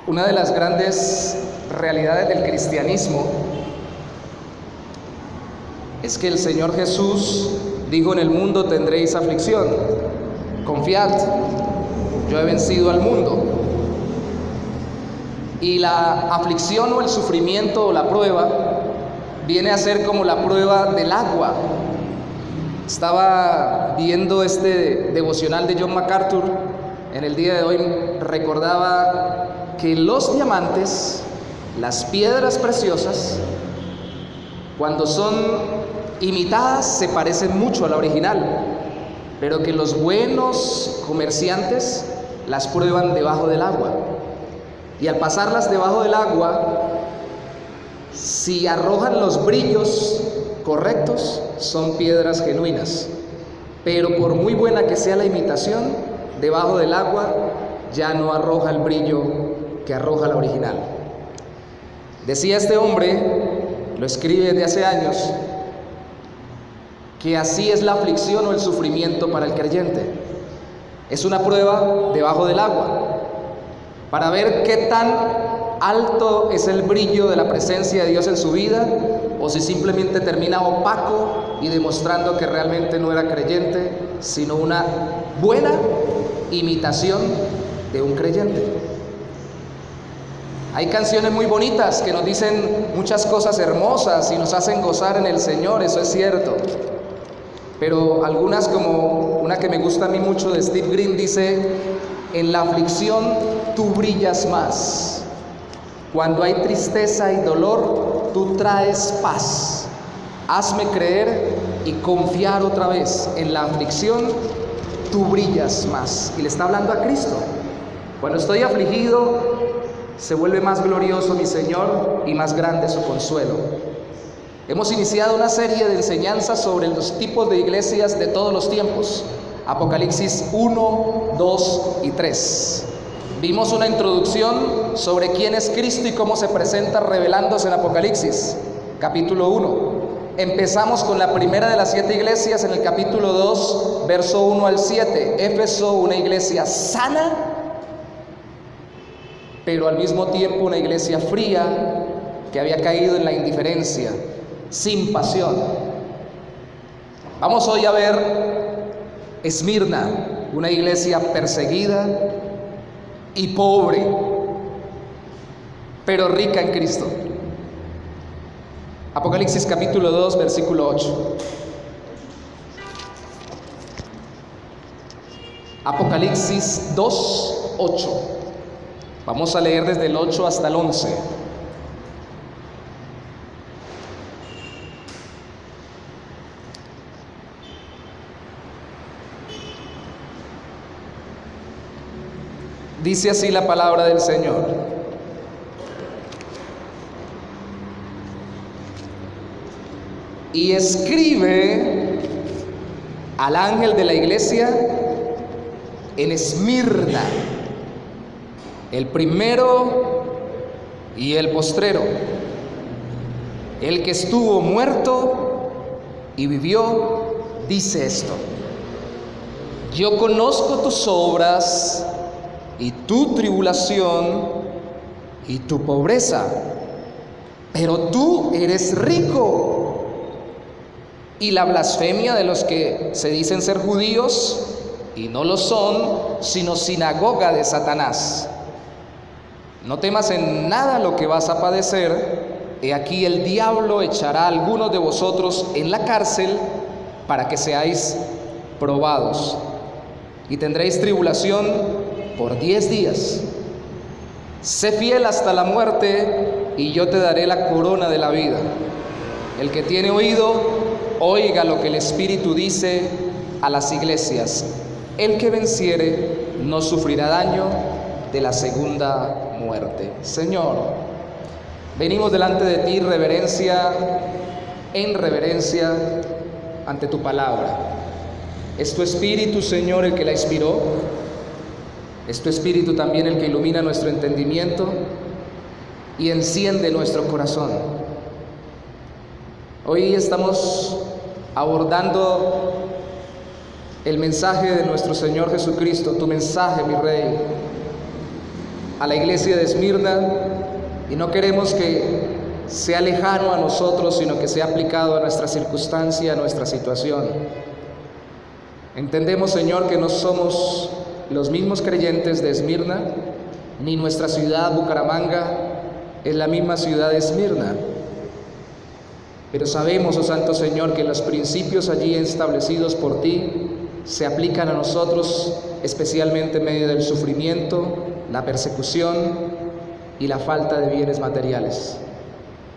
Una de las grandes realidades del cristianismo es que el Señor Jesús dijo: en el mundo tendréis aflicción, confiad, yo he vencido al mundo. Y la aflicción o el sufrimiento o la prueba viene a ser como la prueba del agua. Estaba viendo este devocional de John MacArthur en el día de hoy, recordaba que los diamantes, las piedras preciosas, cuando son imitadas se parecen mucho a la original, pero que los buenos comerciantes las prueban debajo del agua. Y al pasarlas debajo del agua, si arrojan los brillos correctos, son piedras genuinas. Pero por muy buena que sea la imitación, debajo del agua ya no arroja el brillo que arroja la original. Decía este hombre, lo escribe desde hace años, que así es la aflicción o el sufrimiento para el creyente. Es una prueba debajo del agua, para ver qué tan alto es el brillo de la presencia de Dios en su vida, o si simplemente termina opaco y demostrando que realmente no era creyente, sino una buena imitación de un creyente. Hay canciones muy bonitas que nos dicen muchas cosas hermosas y nos hacen gozar en el Señor, eso es cierto. Pero algunas, como una que me gusta a mí mucho de Steve Green, dice: en la aflicción tú brillas más. Cuando hay tristeza y dolor, tú traes paz. Hazme creer y confiar otra vez. En la aflicción tú brillas más. Y le está hablando a Cristo. Cuando estoy afligido, se vuelve más glorioso mi Señor y más grande su consuelo. Hemos iniciado una serie de enseñanzas sobre los tipos de iglesias de todos los tiempos. Apocalipsis 1, 2 y 3. Vimos una introducción sobre quién es Cristo y cómo se presenta revelándose en Apocalipsis, capítulo 1. Empezamos con la primera de las 7 iglesias en el capítulo 2, verso 1 al 7. Éfeso, una iglesia sana, pero al mismo tiempo una iglesia fría que había caído en la indiferencia, sin pasión. Vamos hoy a ver Esmirna, una iglesia perseguida y pobre, pero rica en Cristo. Apocalipsis capítulo 2, versículo 8. Apocalipsis 2, 8. Vamos a leer desde el 8 hasta el 11. Dice así la palabra del Señor: y escribe al ángel de la iglesia en Esmirna, el primero y el postrero, el que estuvo muerto y vivió, dice esto: yo conozco tus obras y tu tribulación y tu pobreza, pero tú eres rico, y la blasfemia de los que se dicen ser judíos y no lo son, sino sinagoga de Satanás. No temas en nada lo que vas a padecer. He aquí el diablo echará a algunos de vosotros en la cárcel para que seáis probados, y tendréis tribulación por 10 días. Sé fiel hasta la muerte, y yo te daré la corona de la vida. El que tiene oído, oiga lo que el Espíritu dice a las iglesias. El que venciere no sufrirá daño de la segunda muerte. Señor, venimos delante de ti en reverencia ante tu palabra. Es tu Espíritu, Señor, el que la inspiró. Es tu Espíritu también el que ilumina nuestro entendimiento y enciende nuestro corazón. Hoy estamos abordando el mensaje de nuestro Señor Jesucristo, tu mensaje, mi Rey. a la iglesia de Esmirna y no queremos que sea lejano a nosotros, sino que sea aplicado a nuestra circunstancia, a nuestra situación. Entendemos, Señor, que no somos los mismos creyentes de Esmirna, ni nuestra ciudad, Bucaramanga, es la misma ciudad de Esmirna. Pero sabemos, oh Santo Señor, que los principios allí establecidos por ti se aplican a nosotros, especialmente en medio del sufrimiento, la persecución y la falta de bienes materiales.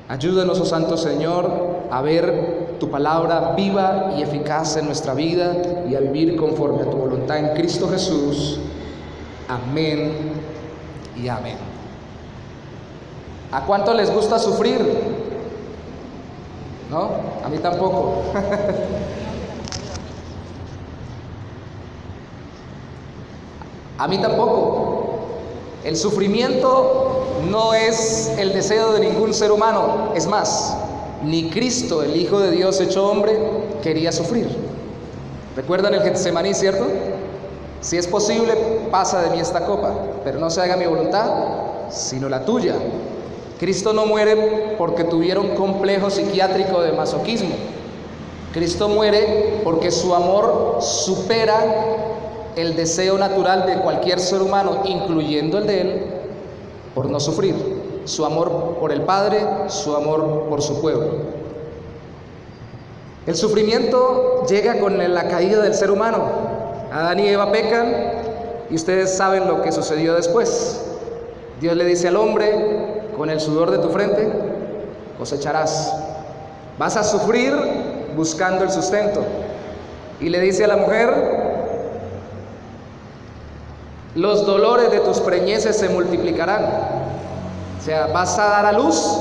Ayúdanos, oh Santo Señor, a ver tu palabra viva y eficaz en nuestra vida y a vivir conforme a tu voluntad en Cristo Jesús. Amén y amén. ¿A cuánto les gusta sufrir? ¿No? A mí tampoco. A mí tampoco. El sufrimiento no es el deseo de ningún ser humano. Es más, ni Cristo, el Hijo de Dios hecho hombre, quería sufrir. ¿Recuerdan el Getsemaní, cierto? Si es posible, pasa de mí esta copa, pero no se haga mi voluntad, sino la tuya. Cristo no muere porque tuviera un complejo psiquiátrico de masoquismo. Cristo muere porque su amor supera el deseo natural de cualquier ser humano, incluyendo el de él, por no sufrir. Su amor por el Padre, su amor por su pueblo. El sufrimiento llega con la caída del ser humano. Adán y Eva pecan y ustedes saben lo que sucedió después. Dios le dice al hombre: con el sudor de tu frente cosecharás. Vas a sufrir buscando el sustento. Y le dice a la mujer: los dolores de tus preñeces se multiplicarán. O sea, vas a dar a luz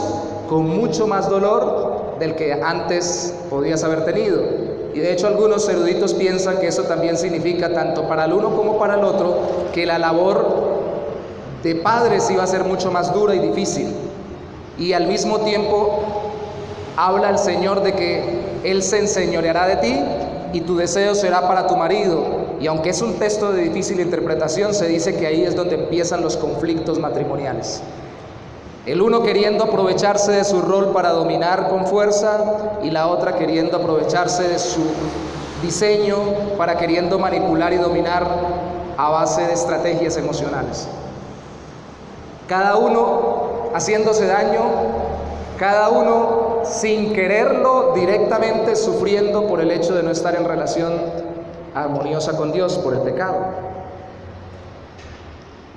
con mucho más dolor del que antes podías haber tenido. Y de hecho algunos eruditos piensan que eso también significa, tanto para el uno como para el otro, que la labor de padres iba a ser mucho más dura y difícil. Y al mismo tiempo habla el Señor de que Él se enseñoreará de ti y tu deseo será para tu marido. Y aunque es un texto de difícil interpretación, se dice que ahí es donde empiezan los conflictos matrimoniales. El uno queriendo aprovecharse de su rol para dominar con fuerza y la otra queriendo aprovecharse de su diseño para queriendo manipular y dominar a base de estrategias emocionales. Cada uno haciéndose daño, cada uno sin quererlo directamente sufriendo por el hecho de no estar en relación armoniosa con Dios por el pecado.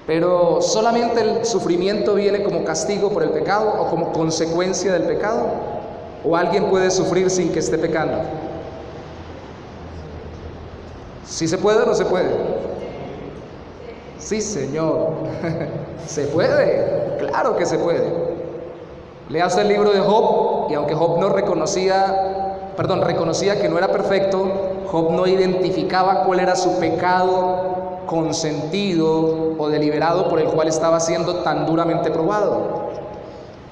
Pero solamente el sufrimiento viene como castigo por el pecado o como consecuencia del pecado, o alguien puede sufrir sin que esté pecando. ¿Sí se puede o no se puede? Sí, Señor. Se puede, claro que se puede. Lea usted el libro de Job, y aunque Job reconocía que no era perfecto, Job no identificaba cuál era su pecado consentido o deliberado por el cual estaba siendo tan duramente probado.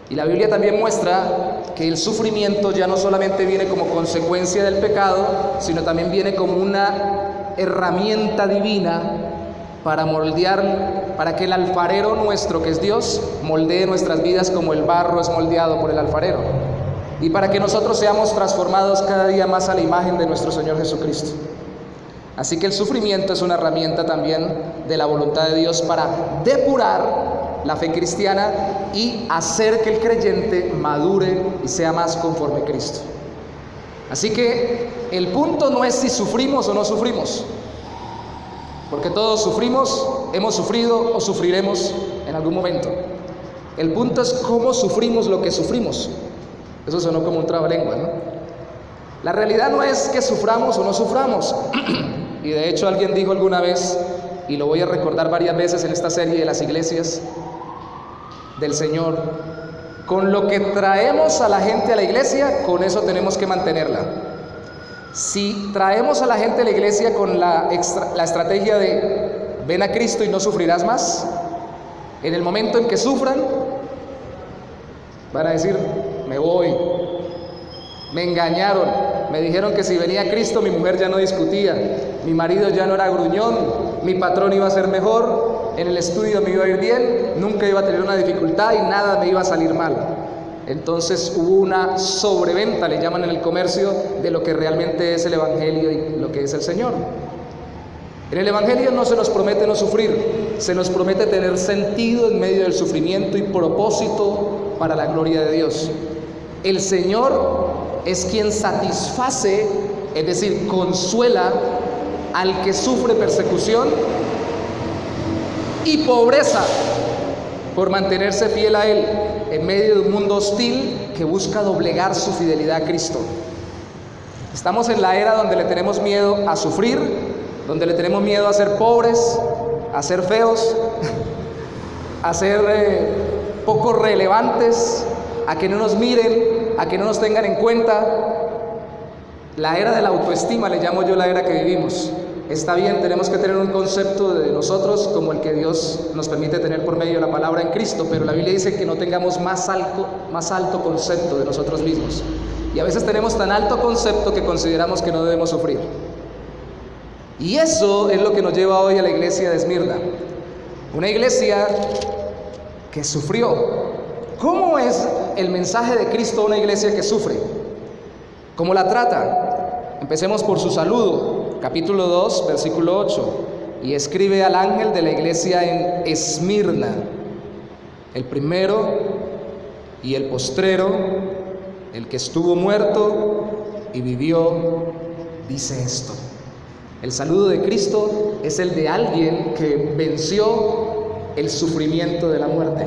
Y la Biblia también muestra que el sufrimiento ya no solamente viene como consecuencia del pecado, sino también viene como una herramienta divina para moldear, para que el alfarero nuestro, que es Dios, moldee nuestras vidas como el barro es moldeado por el alfarero, y para que nosotros seamos transformados cada día más a la imagen de nuestro Señor Jesucristo. Así que el sufrimiento es una herramienta también de la voluntad de Dios para depurar la fe cristiana y hacer que el creyente madure y sea más conforme a Cristo. Así que el punto no es si sufrimos o no sufrimos, porque todos sufrimos, hemos sufrido o sufriremos en algún momento. El punto es cómo sufrimos lo que sufrimos. Eso sonó como un trabalengua, ¿no? La realidad no es que suframos o no suframos. Y de hecho alguien dijo alguna vez, y lo voy a recordar varias veces en esta serie de las iglesias del Señor: con lo que traemos a la gente a la iglesia, con eso tenemos que mantenerla. Si traemos a la gente a la iglesia con la estrategia de ven a Cristo y no sufrirás más, en el momento en que sufran van a decir: me voy, me engañaron, me dijeron que si venía Cristo mi mujer ya no discutía, mi marido ya no era gruñón, mi patrón iba a ser mejor, en el estudio me iba a ir bien, nunca iba a tener una dificultad y nada me iba a salir mal. Entonces hubo una sobreventa, le llaman en el comercio, de lo que realmente es el Evangelio y lo que es el Señor. En el Evangelio no se nos promete no sufrir, se nos promete tener sentido en medio del sufrimiento y propósito para la gloria de Dios. El Señor es quien satisface, es decir, consuela al que sufre persecución y pobreza por mantenerse fiel a Él en medio de un mundo hostil que busca doblegar su fidelidad a Cristo. Estamos en la era donde le tenemos miedo a sufrir, donde le tenemos miedo a ser pobres, a ser feos, a ser poco relevantes, a que no nos miren, a que no nos tengan en cuenta. La era de la autoestima le llamo yo la era que vivimos. Está bien, tenemos que tener un concepto de nosotros como el que Dios nos permite tener por medio de la palabra en Cristo, pero la Biblia dice que no tengamos más alto concepto de nosotros mismos. Y a veces tenemos tan alto concepto que consideramos que no debemos sufrir. Y eso es lo que nos lleva hoy a la iglesia de Esmirna. Una iglesia que sufrió. ¿Cómo es el mensaje de Cristo a una iglesia que sufre? ¿Cómo la trata? Empecemos por su saludo, capítulo 2, versículo 8. Y escribe al ángel de la iglesia en Esmirna, el primero y el postrero, el que estuvo muerto y vivió, dice esto. El saludo de Cristo es el de alguien que venció el sufrimiento de la muerte.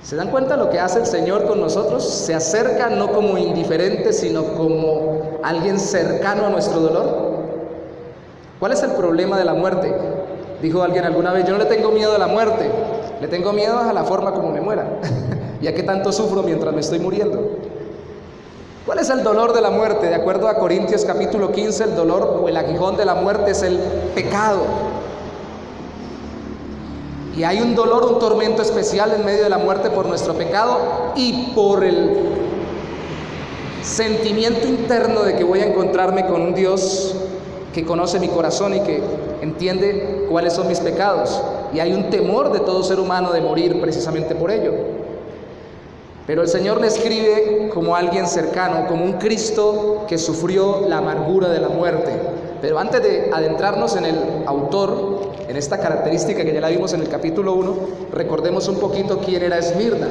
¿Se dan cuenta lo que hace el Señor con nosotros? Se acerca no como indiferente, sino como alguien cercano a nuestro dolor. ¿Cuál es el problema de la muerte? Dijo alguien alguna vez: yo no le tengo miedo a la muerte, le tengo miedo a la forma como me muera. ¿Y a qué tanto sufro mientras me estoy muriendo? ¿Cuál es el dolor de la muerte? De acuerdo a Corintios capítulo 15, el dolor o el aguijón de la muerte es el pecado. Y hay un dolor, un tormento especial en medio de la muerte por nuestro pecado y por el sentimiento interno de que voy a encontrarme con un Dios que conoce mi corazón y que entiende cuáles son mis pecados. Y hay un temor de todo ser humano de morir precisamente por ello. Pero el Señor le escribe como alguien cercano, como un Cristo que sufrió la amargura de la muerte. Pero antes de adentrarnos en el autor, en esta característica que ya la vimos en el capítulo 1, recordemos un poquito quién era Esmirna.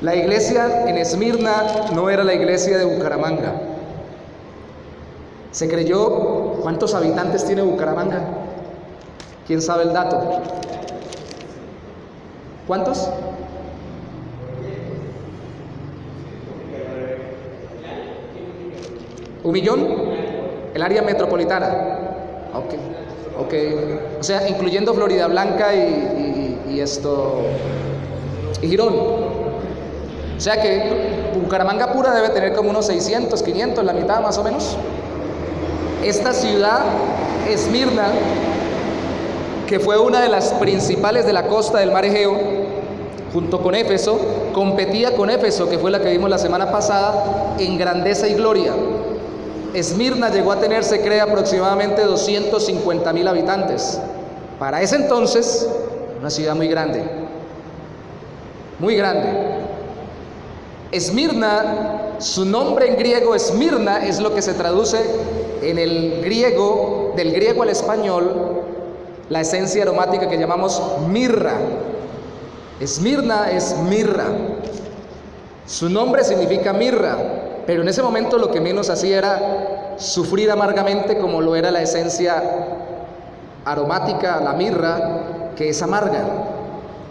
La iglesia en Esmirna no era la iglesia de Bucaramanga. Se creyó. ¿Cuántos habitantes tiene Bucaramanga? ¿Quién sabe el dato? ¿Cuántos? ¿1 millón? El área metropolitana. Ok. O sea, incluyendo Florida Blanca y Girón. O sea que Bucaramanga pura debe tener como unos 600, 500, la mitad más o menos. Esta ciudad, Esmirna, que fue una de las principales de la costa del mar Egeo, junto con Éfeso, competía con Éfeso, que fue la que vimos la semana pasada, en grandeza y gloria. Esmirna llegó a tener, se cree, aproximadamente 250,000 habitantes. Para ese entonces, una ciudad muy grande. Muy grande. Esmirna, su nombre en griego, Esmirna, es lo que se traduce en el griego, del griego al español, la esencia aromática que llamamos mirra. Esmirna es mirra. Su nombre significa mirra, pero en ese momento lo que menos hacía era sufrir amargamente, como lo era la esencia aromática, la mirra, que es amarga.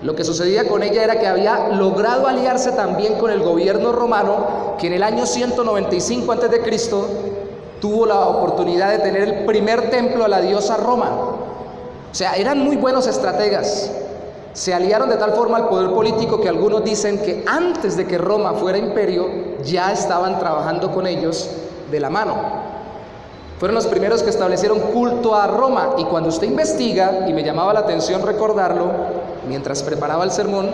Lo que sucedía con ella era que había logrado aliarse también con el gobierno romano, que en el año 195 a.C. tuvo la oportunidad de tener el primer templo a la diosa Roma. O sea, eran muy buenos estrategas. Se aliaron de tal forma al poder político que algunos dicen que antes de que Roma fuera imperio, ya estaban trabajando con ellos de la mano. Fueron los primeros que establecieron culto a Roma. Y cuando usted investiga, y me llamaba la atención recordarlo, mientras preparaba el sermón,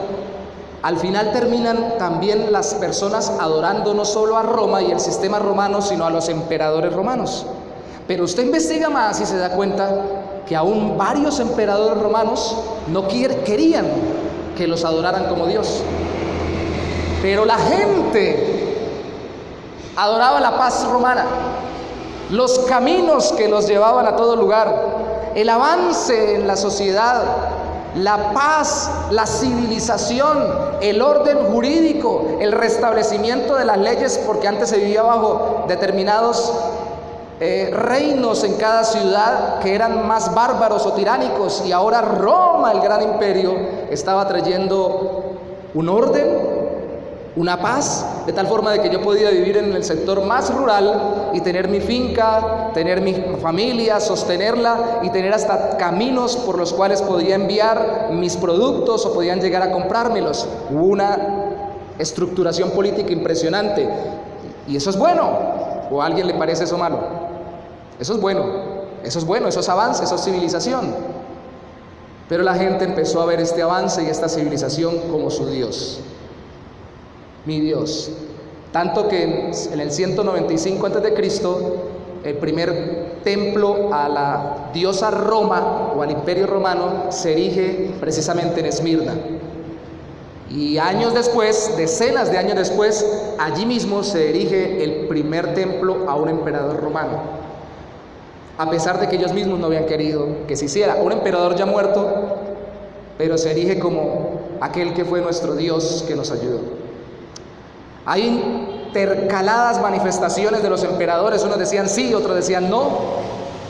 al final terminan también las personas adorando no solo a Roma y el sistema romano, sino a los emperadores romanos. Pero usted investiga más y se da cuenta que aún varios emperadores romanos no querían que los adoraran como Dios. Pero la gente adoraba la paz romana, los caminos que los llevaban a todo lugar, el avance en la sociedad, la paz, la civilización, el orden jurídico, el restablecimiento de las leyes, porque antes se vivía bajo determinados reinos en cada ciudad que eran más bárbaros o tiránicos, y ahora Roma, el gran imperio, estaba trayendo un orden, una paz, de tal forma de que yo podía vivir en el sector más rural y tener mi finca, tener mi familia, sostenerla y tener hasta caminos por los cuales podía enviar mis productos o podían llegar a comprármelos. Hubo una estructuración política impresionante, y eso es bueno. ¿O a alguien le parece eso malo? Eso es bueno, eso es bueno, eso es avance, eso es civilización. Pero la gente empezó a ver este avance y esta civilización como su Dios. Mi Dios. Tanto que en el 195 a.C., el primer templo a la diosa Roma o al imperio romano se erige precisamente en Esmirna. Y años después, decenas de años después, allí mismo se erige el primer templo a un emperador romano, a pesar de que ellos mismos no habían querido que se hiciera. Un emperador ya muerto, pero se erige como aquel que fue nuestro Dios que nos ayudó. Hay intercaladas manifestaciones de los emperadores, unos decían sí, otros decían no,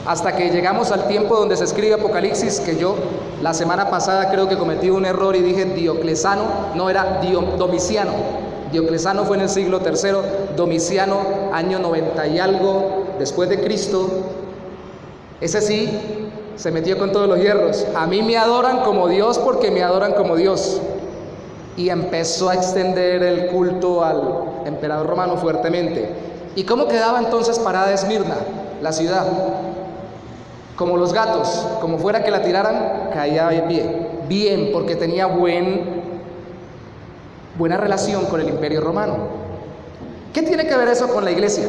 hasta que llegamos al tiempo donde se escribe Apocalipsis, que yo la semana pasada creo que cometí un error y dije Dioclesano, no, era Domiciano. Dioclesano fue en el siglo III, Domiciano año 90 y algo después de Cristo. Ese sí se metió con todos los hierros. A mí me adoran como Dios porque me adoran como Dios. Y empezó a extender el culto al emperador romano fuertemente. ¿Y cómo quedaba entonces parada Esmirna, la ciudad? Como los gatos, como fuera que la tiraran, caía de pie. Bien, porque tenía buena relación con el imperio romano. ¿Qué tiene que ver eso con la iglesia?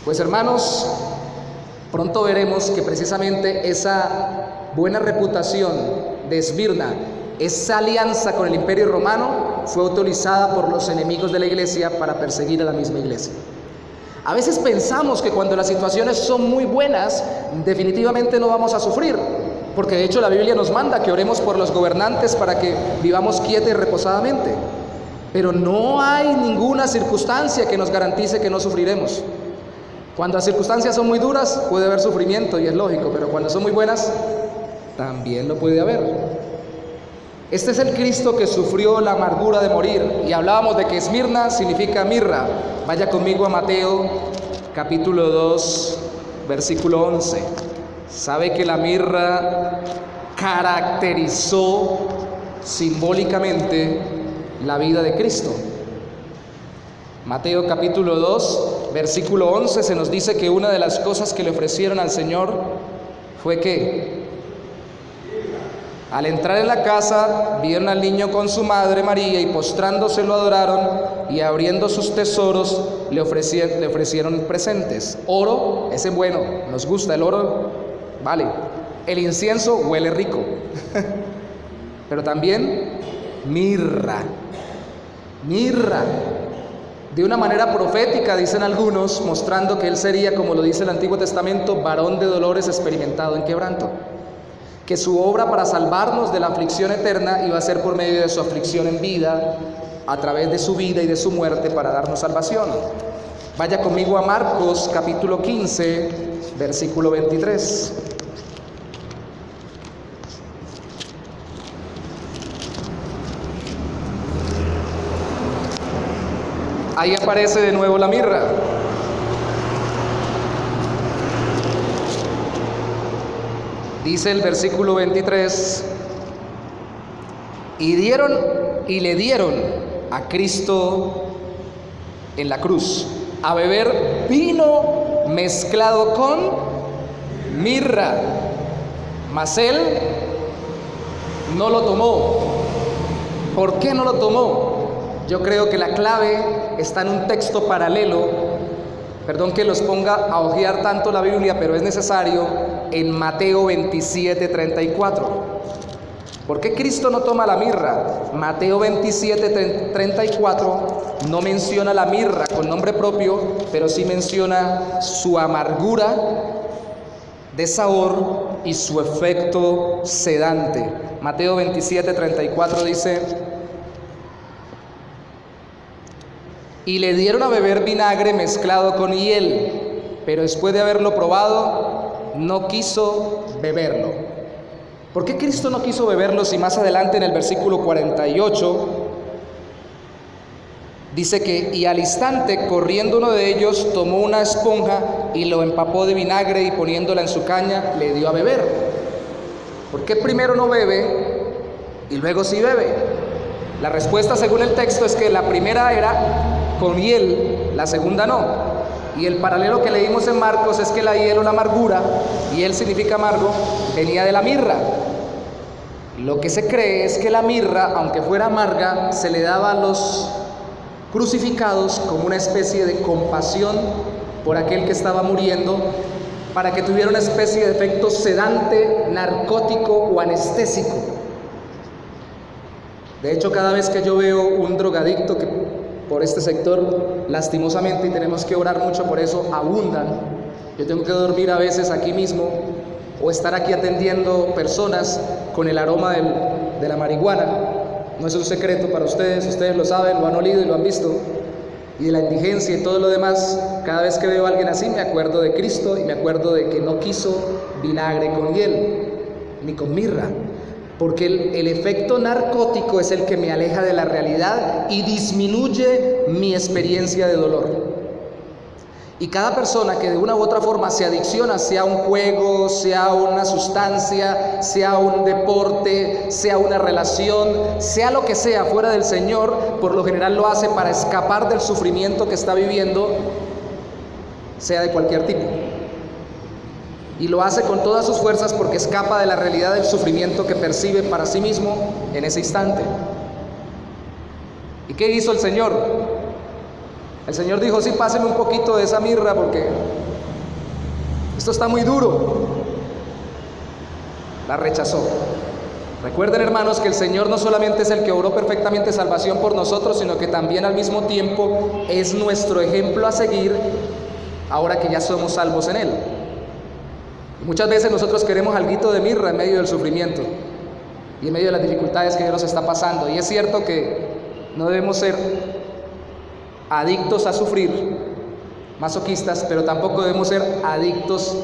Pues hermanos, pronto veremos que precisamente esa buena reputación de Esmirna, esa alianza con el imperio romano, fue utilizada por los enemigos de la iglesia para perseguir a la misma iglesia. A veces pensamos que cuando las situaciones son muy buenas, definitivamente no vamos a sufrir, porque de hecho la Biblia nos manda que oremos por los gobernantes para que vivamos quieta y reposadamente. Pero no hay ninguna circunstancia que nos garantice que no sufriremos. Cuando las circunstancias son muy duras, puede haber sufrimiento y es lógico, pero cuando son muy buenas, también lo puede haber. Este es el Cristo que sufrió la amargura de morir, y hablábamos de que Esmirna significa mirra. Vaya conmigo a Mateo capítulo 2 versículo 11. Sabe que la mirra caracterizó simbólicamente la vida de Cristo. Mateo capítulo 2 versículo 11 se nos dice que una de las cosas que le ofrecieron al Señor fue que al entrar en la casa, vieron al niño con su madre María y postrándose lo adoraron, y abriendo sus tesoros le ofrecieron presentes. Oro, ese bueno, nos gusta el oro, vale. El incienso huele rico, pero también mirra, de una manera profética, dicen algunos, mostrando que él sería, como lo dice el Antiguo Testamento, varón de dolores, experimentado en quebranto. Que su obra para salvarnos de la aflicción eterna iba a ser por medio de su aflicción en vida, a través de su vida y de su muerte para darnos salvación. Vaya conmigo a Marcos capítulo 15, versículo 23. Ahí aparece de nuevo la mirra. Dice el versículo 23, y le dieron a Cristo en la cruz a beber vino mezclado con mirra, mas él no lo tomó. ¿Por qué no lo tomó? Yo creo que la clave está en un texto paralelo Perdón que los ponga a hojear tanto la Biblia, pero es necesario, en Mateo 27:34. ¿Por qué Cristo no toma la mirra? Mateo 27:34 no menciona la mirra con nombre propio, pero sí menciona su amargura de sabor y su efecto sedante. Mateo 27:34 dice: y le dieron a beber vinagre mezclado con hiel, pero después de haberlo probado, no quiso beberlo. ¿Por qué Cristo no quiso beberlo si más adelante en el versículo 48 dice que y al instante corriendo uno de ellos tomó una esponja y lo empapó de vinagre y poniéndola en su caña le dio a beber? ¿Por qué primero no bebe y luego sí bebe? La respuesta según el texto es que la primera era con hiel, la segunda no. Y el paralelo que leímos en Marcos es que la hiel o la amargura, hiel significa amargo, venía de la mirra. Lo que se cree es que la mirra, aunque fuera amarga, se le daba a los crucificados como una especie de compasión por aquel que estaba muriendo, para que tuviera una especie de efecto sedante, narcótico o anestésico. De hecho, cada vez que yo veo un drogadicto que por este sector, lastimosamente, y tenemos que orar mucho por eso, abundan. Yo tengo que dormir a veces aquí mismo o estar aquí atendiendo personas con el aroma de la marihuana. No es un secreto para ustedes lo saben, lo han olido y lo han visto. Y de la indigencia y todo lo demás, cada vez que veo a alguien así me acuerdo de Cristo y me acuerdo de que no quiso vinagre con hiel, ni con mirra. Porque el efecto narcótico es el que me aleja de la realidad y disminuye mi experiencia de dolor. Y cada persona que de una u otra forma se adicciona, sea un juego, sea una sustancia, sea un deporte, sea una relación, sea lo que sea fuera del Señor, por lo general lo hace para escapar del sufrimiento que está viviendo, sea de cualquier tipo. Y lo hace con todas sus fuerzas porque escapa de la realidad del sufrimiento que percibe para sí mismo en ese instante. ¿Y qué hizo el Señor? El Señor dijo: sí, pásenme un poquito de esa mirra porque esto está muy duro. La rechazó. Recuerden, hermanos, que el Señor no solamente es el que obró perfectamente salvación por nosotros, sino que también al mismo tiempo es nuestro ejemplo a seguir ahora que ya somos salvos en Él. Muchas veces nosotros queremos alguito de mirra en medio del sufrimiento y en medio de las dificultades que Dios nos está pasando. Y es cierto que no debemos ser adictos a sufrir, masoquistas, pero tampoco debemos ser adictos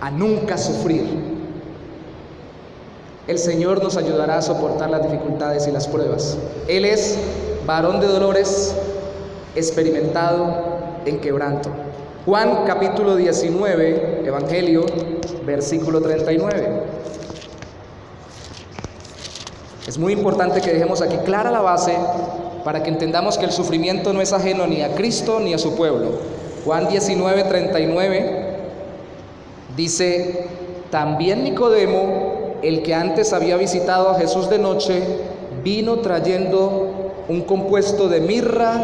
a nunca sufrir. El Señor nos ayudará a soportar las dificultades y las pruebas. Él es varón de dolores, experimentado en quebranto. Juan capítulo 19, Evangelio, versículo 39. Es muy importante que dejemos aquí clara la base para que entendamos que el sufrimiento no es ajeno ni a Cristo ni a su pueblo. Juan 19, 39 dice: también Nicodemo, el que antes había visitado a Jesús de noche, vino trayendo un compuesto de mirra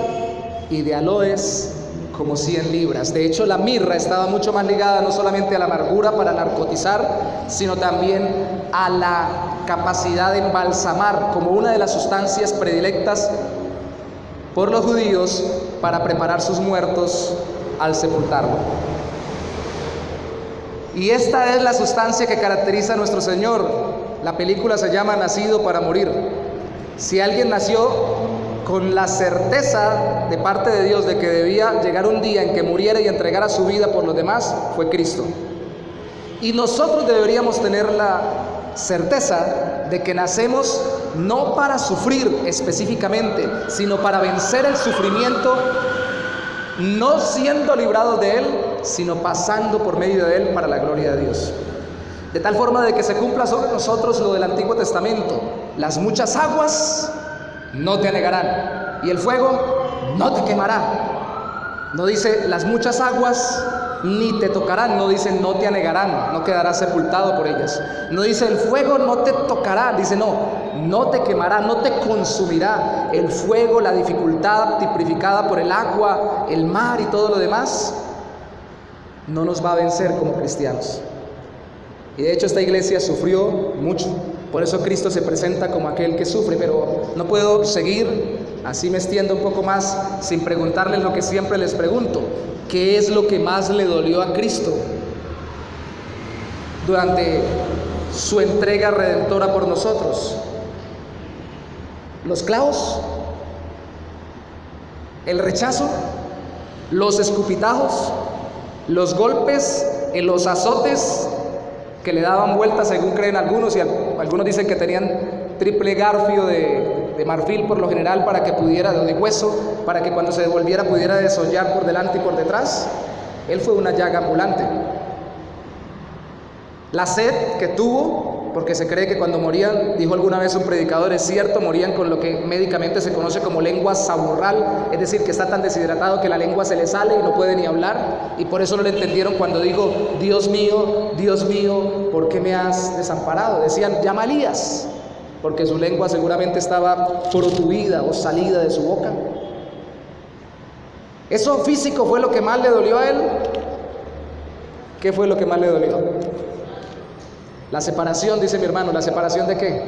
y de aloes como 100 libras. De hecho, la mirra estaba mucho más ligada no solamente a la amargura para narcotizar, sino también a la capacidad de embalsamar como una de las sustancias predilectas por los judíos para preparar sus muertos al sepultarlo. Y esta es la sustancia que caracteriza a nuestro Señor. La película se llama Nacido para morir. Si alguien nació con la certeza de parte de Dios de que debía llegar un día en que muriera y entregara su vida por los demás, fue Cristo. Y nosotros deberíamos tener la certeza de que nacemos no para sufrir específicamente, sino para vencer el sufrimiento, no siendo librados de él, sino pasando por medio de él para la gloria de Dios. De tal forma de que se cumpla sobre nosotros lo del Antiguo Testamento: las muchas aguas no te anegarán y el fuego no te quemará. No dice las muchas aguas ni te tocarán, no dice no te anegarán, no quedarás sepultado por ellas. No dice el fuego no te tocará, dice no te quemará, no te consumirá. El fuego, la dificultad tipificada por el agua, el mar y todo lo demás, no nos va a vencer como cristianos. Y de hecho esta iglesia sufrió mucho, por eso Cristo se presenta como aquel que sufre. Pero no puedo seguir, así me extiendo un poco más, sin preguntarles lo que siempre les pregunto: ¿qué es lo que más le dolió a Cristo durante su entrega redentora por nosotros? ¿Los clavos? ¿El rechazo? ¿Los escupitajos? ¿Los golpes? ¿Los azotes que le daban vueltas según creen algunos? Y algunos dicen que tenían triple garfio de marfil por lo general, para que pudiera, de hueso, para que cuando se devolviera pudiera desollar por delante y por detrás. Él fue una llaga ambulante. La sed que tuvo, porque se cree que cuando morían, dijo alguna vez un predicador, es cierto, morían con lo que médicamente se conoce como lengua saburral, es decir, que está tan deshidratado que la lengua se le sale y no puede ni hablar, y por eso no le entendieron cuando dijo: Dios mío, ¿por qué me has desamparado? Decían: llama a Elías, porque su lengua seguramente estaba protuida o salida de su boca. ¿Eso físico fue lo que más le dolió a él? ¿Qué fue lo que más le dolió? La separación, dice mi hermano. ¿La separación de qué?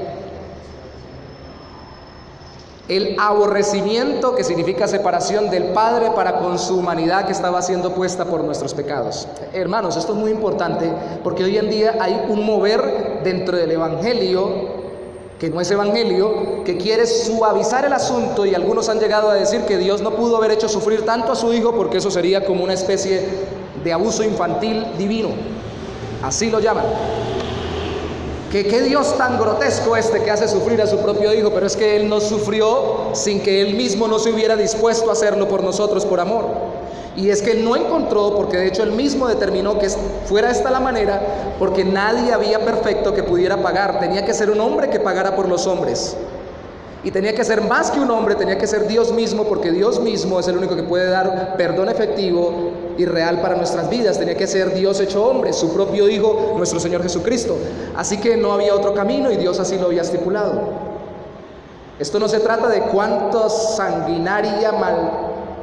El aborrecimiento, que significa separación del Padre para con su humanidad, que estaba siendo puesta por nuestros pecados. Hermanos, esto es muy importante, porque hoy en día hay un mover dentro del evangelio, que no es evangelio, que quiere suavizar el asunto, y algunos han llegado a decir que Dios no pudo haber hecho sufrir tanto a su Hijo, porque eso sería como una especie de abuso infantil divino. Así lo llaman. ¿Qué Dios tan grotesco este que hace sufrir a su propio Hijo? Pero es que Él no sufrió sin que Él mismo no se hubiera dispuesto a hacerlo por nosotros por amor. Y es que Él no encontró, porque de hecho Él mismo determinó que fuera esta la manera, porque nadie había perfecto que pudiera pagar. Tenía que ser un hombre que pagara por los hombres. Y tenía que ser más que un hombre, tenía que ser Dios mismo, porque Dios mismo es el único que puede dar perdón efectivo y real para nuestras vidas. Tenía que ser Dios hecho hombre, su propio Hijo, nuestro Señor Jesucristo. Así que no había otro camino, y Dios así lo había estipulado. Esto no se trata de cuánta sanguinaria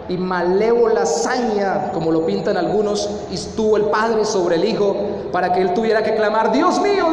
y malévola hazaña, como lo pintan algunos, y estuvo el Padre sobre el Hijo para que Él tuviera que clamar: Dios mío,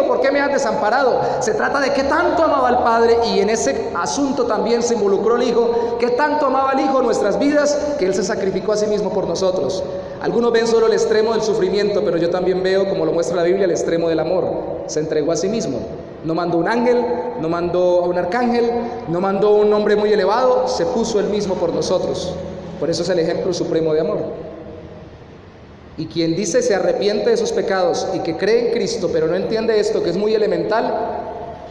¿por qué me has desamparado? Se trata de qué tanto amaba al Padre, y en ese asunto también se involucró el Hijo. Qué tanto amaba al Hijo nuestras vidas, que Él se sacrificó a sí mismo por nosotros. Algunos ven solo el extremo del sufrimiento, pero yo también veo, como lo muestra la Biblia, el extremo del amor. Se entregó a sí mismo. No mandó un ángel, no mandó a un arcángel, no mandó un hombre muy elevado, se puso Él mismo por nosotros. Por eso es el ejemplo supremo de amor. Y quien dice se arrepiente de sus pecados y que cree en Cristo, pero no entiende esto, que es muy elemental,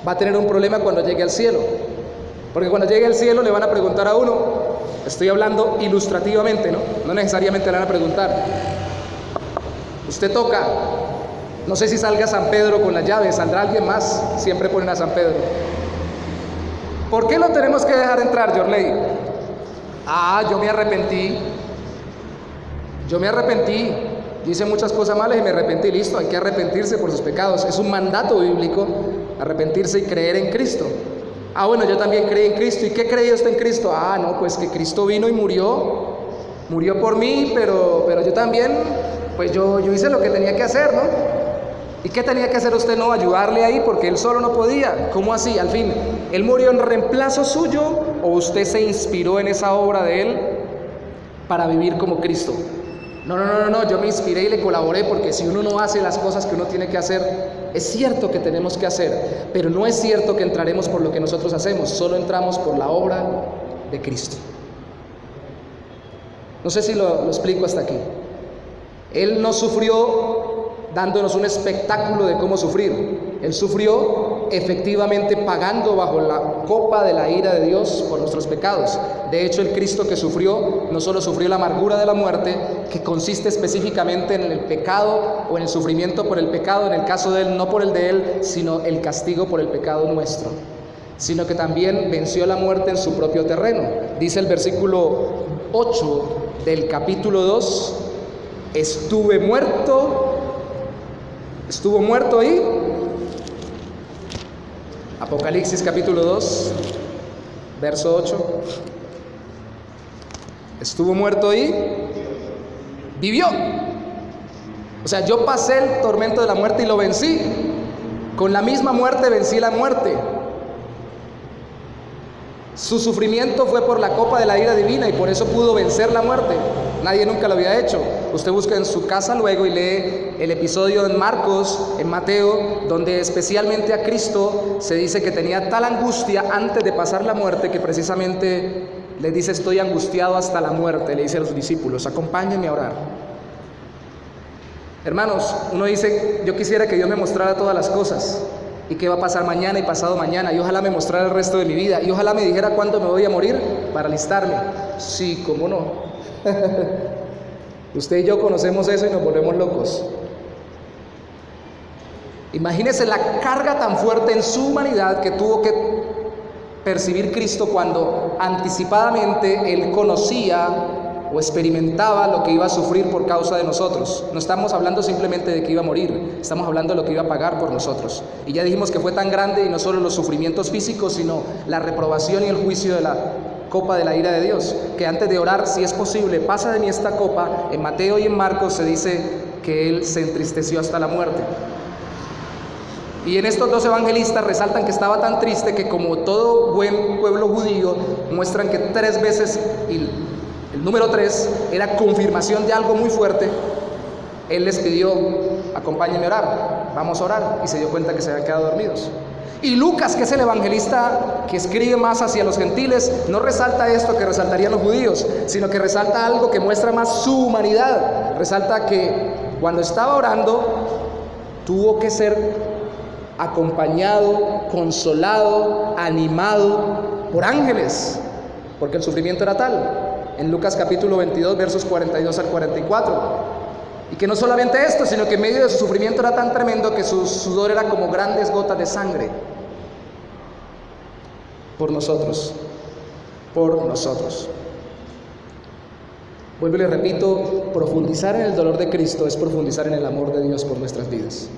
va a tener un problema cuando llegue al cielo. Porque cuando llegue al cielo le van a preguntar a uno, estoy hablando ilustrativamente, no necesariamente le van a preguntar: usted toca, no sé si salga San Pedro con la llave, saldrá alguien más, siempre ponen a San Pedro. ¿Por qué lo tenemos que dejar entrar, Yorley? Yo me arrepentí, hice muchas cosas malas y me arrepentí. Listo, hay que arrepentirse por sus pecados, es un mandato bíblico, arrepentirse y creer en Cristo. Bueno, yo también creí en Cristo. ¿Y qué creía usted en Cristo? No, pues que Cristo vino y murió por mí, pero yo también, pues yo hice lo que tenía que hacer, ¿no? ¿Y qué tenía que hacer usted? No, ayudarle ahí, porque él solo no podía. ¿Cómo así? Al fin, ¿él murió en reemplazo suyo, o usted se inspiró en esa obra de él para vivir como Cristo? No, yo me inspiré y le colaboré, porque si uno no hace las cosas que uno tiene que hacer, es cierto que tenemos que hacer, pero no es cierto que entraremos por lo que nosotros hacemos, solo entramos por la obra de Cristo. No sé si lo explico hasta aquí. Él no sufrió dándonos un espectáculo de cómo sufrir. Él sufrió efectivamente pagando bajo la copa de la ira de Dios por nuestros pecados. De hecho, el Cristo que sufrió, no solo sufrió la amargura de la muerte, que consiste específicamente en el pecado o en el sufrimiento por el pecado, en el caso de Él, no por el de Él, sino el castigo por el pecado nuestro, sino que también venció la muerte en su propio terreno. Dice el versículo 8 del capítulo 2, estuvo muerto ahí. Apocalipsis capítulo 2, verso 8. Estuvo muerto y vivió. O sea, yo pasé el tormento de la muerte y lo vencí. Con la misma muerte vencí la muerte. Su sufrimiento fue por la copa de la ira divina y por eso pudo vencer la muerte. Nadie nunca lo había hecho. Usted busca en su casa luego y lee el episodio en Marcos, en Mateo, donde especialmente a Cristo se dice que tenía tal angustia antes de pasar la muerte que precisamente le dice: estoy angustiado hasta la muerte. Le dice a los discípulos: acompáñenme a orar. Hermanos, uno dice: yo quisiera que Dios me mostrara todas las cosas y qué va a pasar mañana y pasado mañana, y ojalá me mostrara el resto de mi vida, y ojalá me dijera cuándo me voy a morir para alistarme. Sí, cómo no. Usted y yo conocemos eso y nos volvemos locos. Imagínese la carga tan fuerte en su humanidad que tuvo que percibir Cristo cuando anticipadamente Él conocía o experimentaba lo que iba a sufrir por causa de nosotros. No estamos hablando simplemente de que iba a morir, estamos hablando de lo que iba a pagar por nosotros. Y ya dijimos que fue tan grande, y no solo los sufrimientos físicos, sino la reprobación y el juicio de la copa de la ira de Dios, que antes de orar: si es posible, pasa de mí esta copa. En Mateo y en Marcos se dice que Él se entristeció hasta la muerte. Y en estos dos evangelistas resaltan que estaba tan triste que, como todo buen pueblo judío, muestran que 3 veces, y el número 3 era confirmación de algo muy fuerte, Él les pidió: acompáñenme a orar, vamos a orar, y se dio cuenta que se habían quedado dormidos. Y Lucas, que es el evangelista que escribe más hacia los gentiles, no resalta esto que resaltarían los judíos, sino que resalta algo que muestra más su humanidad. Resalta que cuando estaba orando tuvo que ser acompañado, consolado, animado por ángeles, porque el sufrimiento era tal. En Lucas capítulo 22, versos 42 al 44. Y que no solamente esto, sino que en medio de su sufrimiento era tan tremendo que su sudor era como grandes gotas de sangre. Por nosotros. Por nosotros. Vuelvo y le repito: profundizar en el dolor de Cristo es profundizar en el amor de Dios por nuestras vidas.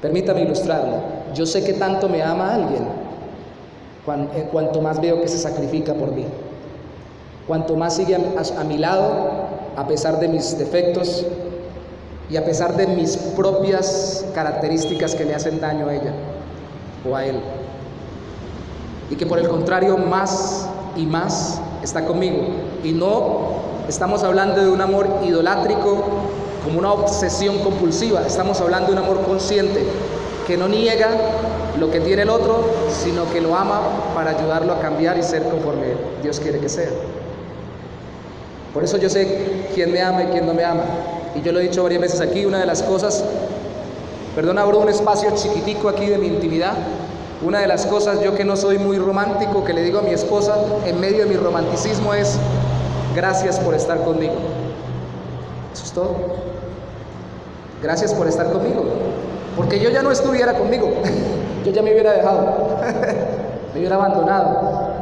Permítame ilustrarlo. Yo sé que tanto me ama alguien cuanto más veo que se sacrifica por mí. Cuanto más sigue a mi lado, a pesar de mis defectos y a pesar de mis propias características que le hacen daño a ella o a él. Y que por el contrario, más y más está conmigo. Y no estamos hablando de un amor idolátrico como una obsesión compulsiva. Estamos hablando de un amor consciente que no niega lo que tiene el otro, sino que lo ama para ayudarlo a cambiar y ser conforme Dios quiere que sea. Por eso yo sé quién me ama y quién no me ama. Y yo lo he dicho varias veces aquí, una de las cosas, abro un espacio chiquitico aquí de mi intimidad. Una de las cosas, yo que no soy muy romántico, que le digo a mi esposa en medio de mi romanticismo es: gracias por estar conmigo. Eso es todo. Gracias por estar conmigo. Porque yo ya no estuviera conmigo. Yo ya me hubiera dejado. Me hubiera abandonado.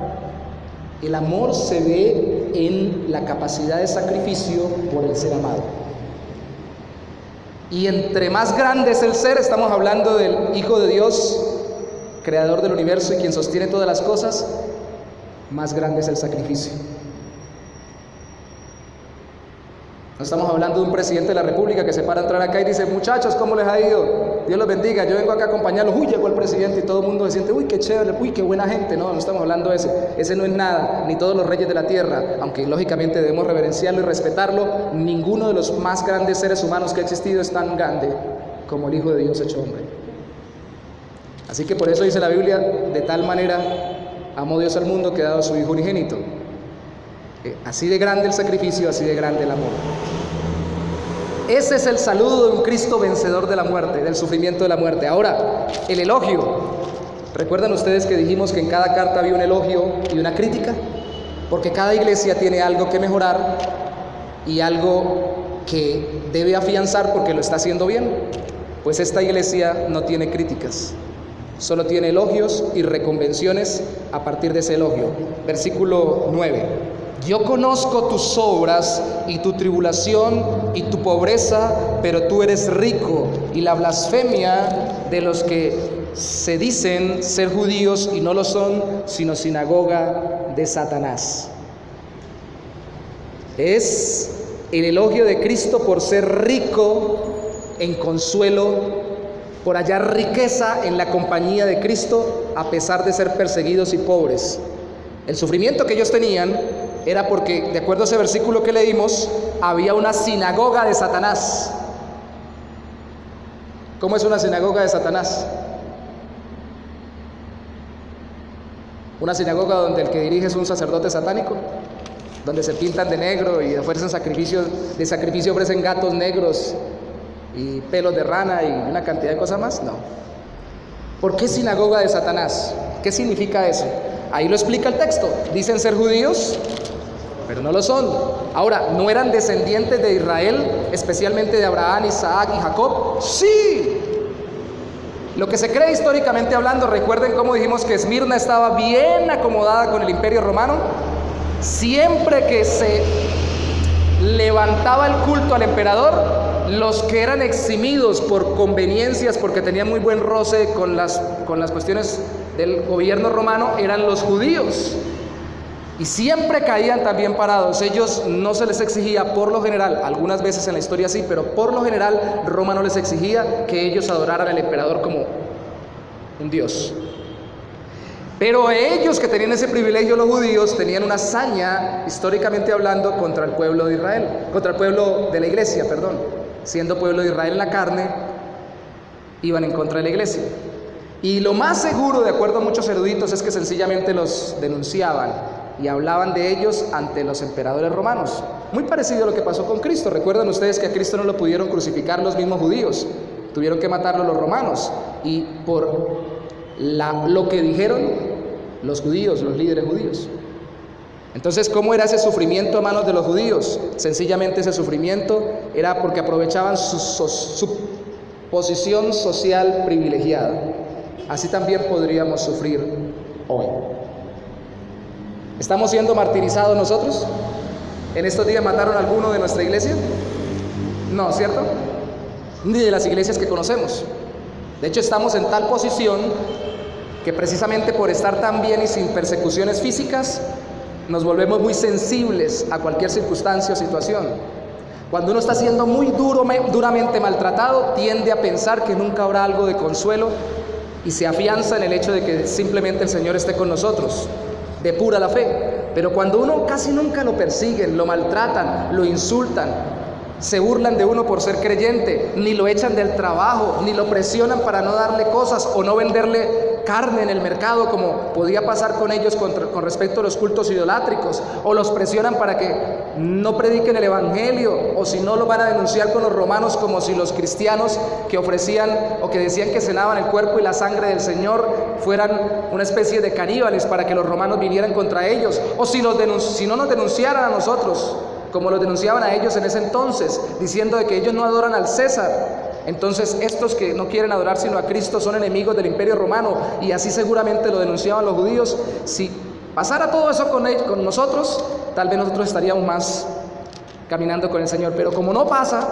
El amor se ve en la capacidad de sacrificio por el ser amado. Y entre más grande es el ser, estamos hablando del Hijo de Dios, creador del universo y quien sostiene todas las cosas, más grande es el sacrificio. No estamos hablando de un presidente de la República que se para a entrar acá y dice: muchachos, ¿cómo les ha ido? Dios los bendiga, yo vengo acá a acompañarlos. Uy, llegó el presidente, y todo el mundo se siente: uy, qué chévere, uy, qué buena gente. No estamos hablando de ese. Ese no es nada, ni todos los reyes de la tierra, aunque lógicamente debemos reverenciarlo y respetarlo. Ninguno de los más grandes seres humanos que ha existido es tan grande como el Hijo de Dios hecho hombre. Así que por eso dice la Biblia: de tal manera amó Dios al mundo que ha dado a su Hijo unigénito. Así de grande el sacrificio, así de grande el amor. Ese es el saludo de un Cristo vencedor de la muerte, del sufrimiento de la muerte. Ahora, el elogio. ¿Recuerdan ustedes que dijimos que en cada carta había un elogio y una crítica? Porque cada iglesia tiene algo que mejorar y algo que debe afianzar porque lo está haciendo bien. Pues esta iglesia no tiene críticas, solo tiene elogios y reconvenciones a partir de ese elogio. Versículo 9. Yo conozco tus obras y tu tribulación y tu pobreza, pero tú eres rico, y la blasfemia de los que se dicen ser judíos y no lo son, sino sinagoga de Satanás. Es el elogio de Cristo por ser rico en consuelo, por hallar riqueza en la compañía de Cristo a pesar de ser perseguidos y pobres. El sufrimiento que ellos tenían era porque, de acuerdo a ese versículo que leímos, había una sinagoga de Satanás. ¿Cómo es una sinagoga de Satanás? Una sinagoga donde el que dirige es un sacerdote satánico, donde se pintan de negro y ofrecen de sacrificio ofrecen gatos negros y pelos de rana y una cantidad de cosas más. No. ¿Por qué sinagoga de Satanás? ¿Qué significa eso? Ahí lo explica el texto. Dicen ser judíos, pero no lo son. Ahora, ¿no eran descendientes de Israel, especialmente de Abraham, Isaac y Jacob? ¡Sí! Lo que se cree históricamente hablando, recuerden cómo dijimos que Esmirna estaba bien acomodada con el Imperio Romano. Siempre que se levantaba el culto al emperador, los que eran eximidos por conveniencias, porque tenían muy buen roce con las cuestiones del gobierno romano, eran los judíos. Y siempre caían también parados. Ellos no se les exigía, por lo general, algunas veces en la historia sí, pero por lo general Roma no les exigía que ellos adoraran al emperador como un dios. Pero ellos que tenían ese privilegio, los judíos, tenían una hazaña, históricamente hablando, contra el pueblo de Israel, contra el pueblo de la iglesia, perdón. Siendo pueblo de Israel en la carne, iban en contra de la iglesia. Y lo más seguro, de acuerdo a muchos eruditos, es que sencillamente los denunciaban y hablaban de ellos ante los emperadores romanos. Muy parecido a lo que pasó con Cristo. Recuerdan ustedes que a Cristo no lo pudieron crucificar los mismos judíos, tuvieron que matarlo los romanos. Y por lo que dijeron los judíos, los líderes judíos. Entonces, ¿cómo era ese sufrimiento a manos de los judíos? Sencillamente ese sufrimiento era porque aprovechaban su posición social privilegiada. Así también podríamos sufrir hoy. ¿Estamos siendo martirizados nosotros? ¿En estos días mataron a alguno de nuestra iglesia? No, ¿cierto? Ni de las iglesias que conocemos. De hecho, estamos en tal posición que precisamente por estar tan bien y sin persecuciones físicas, nos volvemos muy sensibles a cualquier circunstancia o situación. Cuando uno está siendo muy duramente maltratado, tiende a pensar que nunca habrá algo de consuelo y se afianza en el hecho de que simplemente el Señor esté con nosotros, depura la fe. Pero cuando uno casi nunca lo persiguen, lo maltratan, lo insultan, se burlan de uno por ser creyente, ni lo echan del trabajo, ni lo presionan para no darle cosas o no venderle carne en el mercado, como podía pasar con ellos con respecto a los cultos idolátricos, o los presionan para que no prediquen el evangelio, o si no lo van a denunciar con los romanos, como si los cristianos que ofrecían o que decían que cenaban el cuerpo y la sangre del Señor fueran una especie de caníbales para que los romanos vinieran contra ellos, o si no nos denunciaran a nosotros como los denunciaban a ellos en ese entonces, diciendo de que ellos no adoran al César. Entonces estos que no quieren adorar sino a Cristo son enemigos del Imperio Romano, y así seguramente lo denunciaban los judíos. Si pasara todo eso con nosotros, tal vez nosotros estaríamos más caminando con el Señor, pero como no pasa,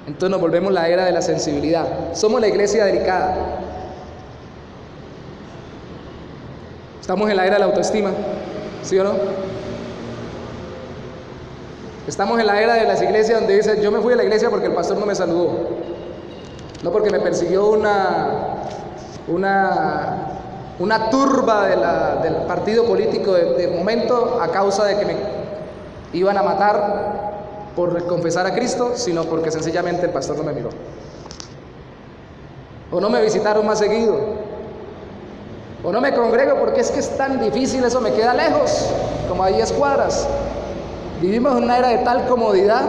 entonces nos volvemos la era de la sensibilidad. Somos la iglesia delicada. Estamos en la era de la autoestima, ¿sí o no? Estamos en la era de las iglesias donde dicen: yo me fui a la iglesia porque el pastor no me saludó, no porque me persiguió una turba del partido político de momento a causa de que me iban a matar por confesar a Cristo, sino porque sencillamente el pastor no me miró, o no me visitaron más seguido, o no me congrego porque es que es tan difícil, eso me queda lejos, como a 10 cuadras. Vivimos en una era de tal comodidad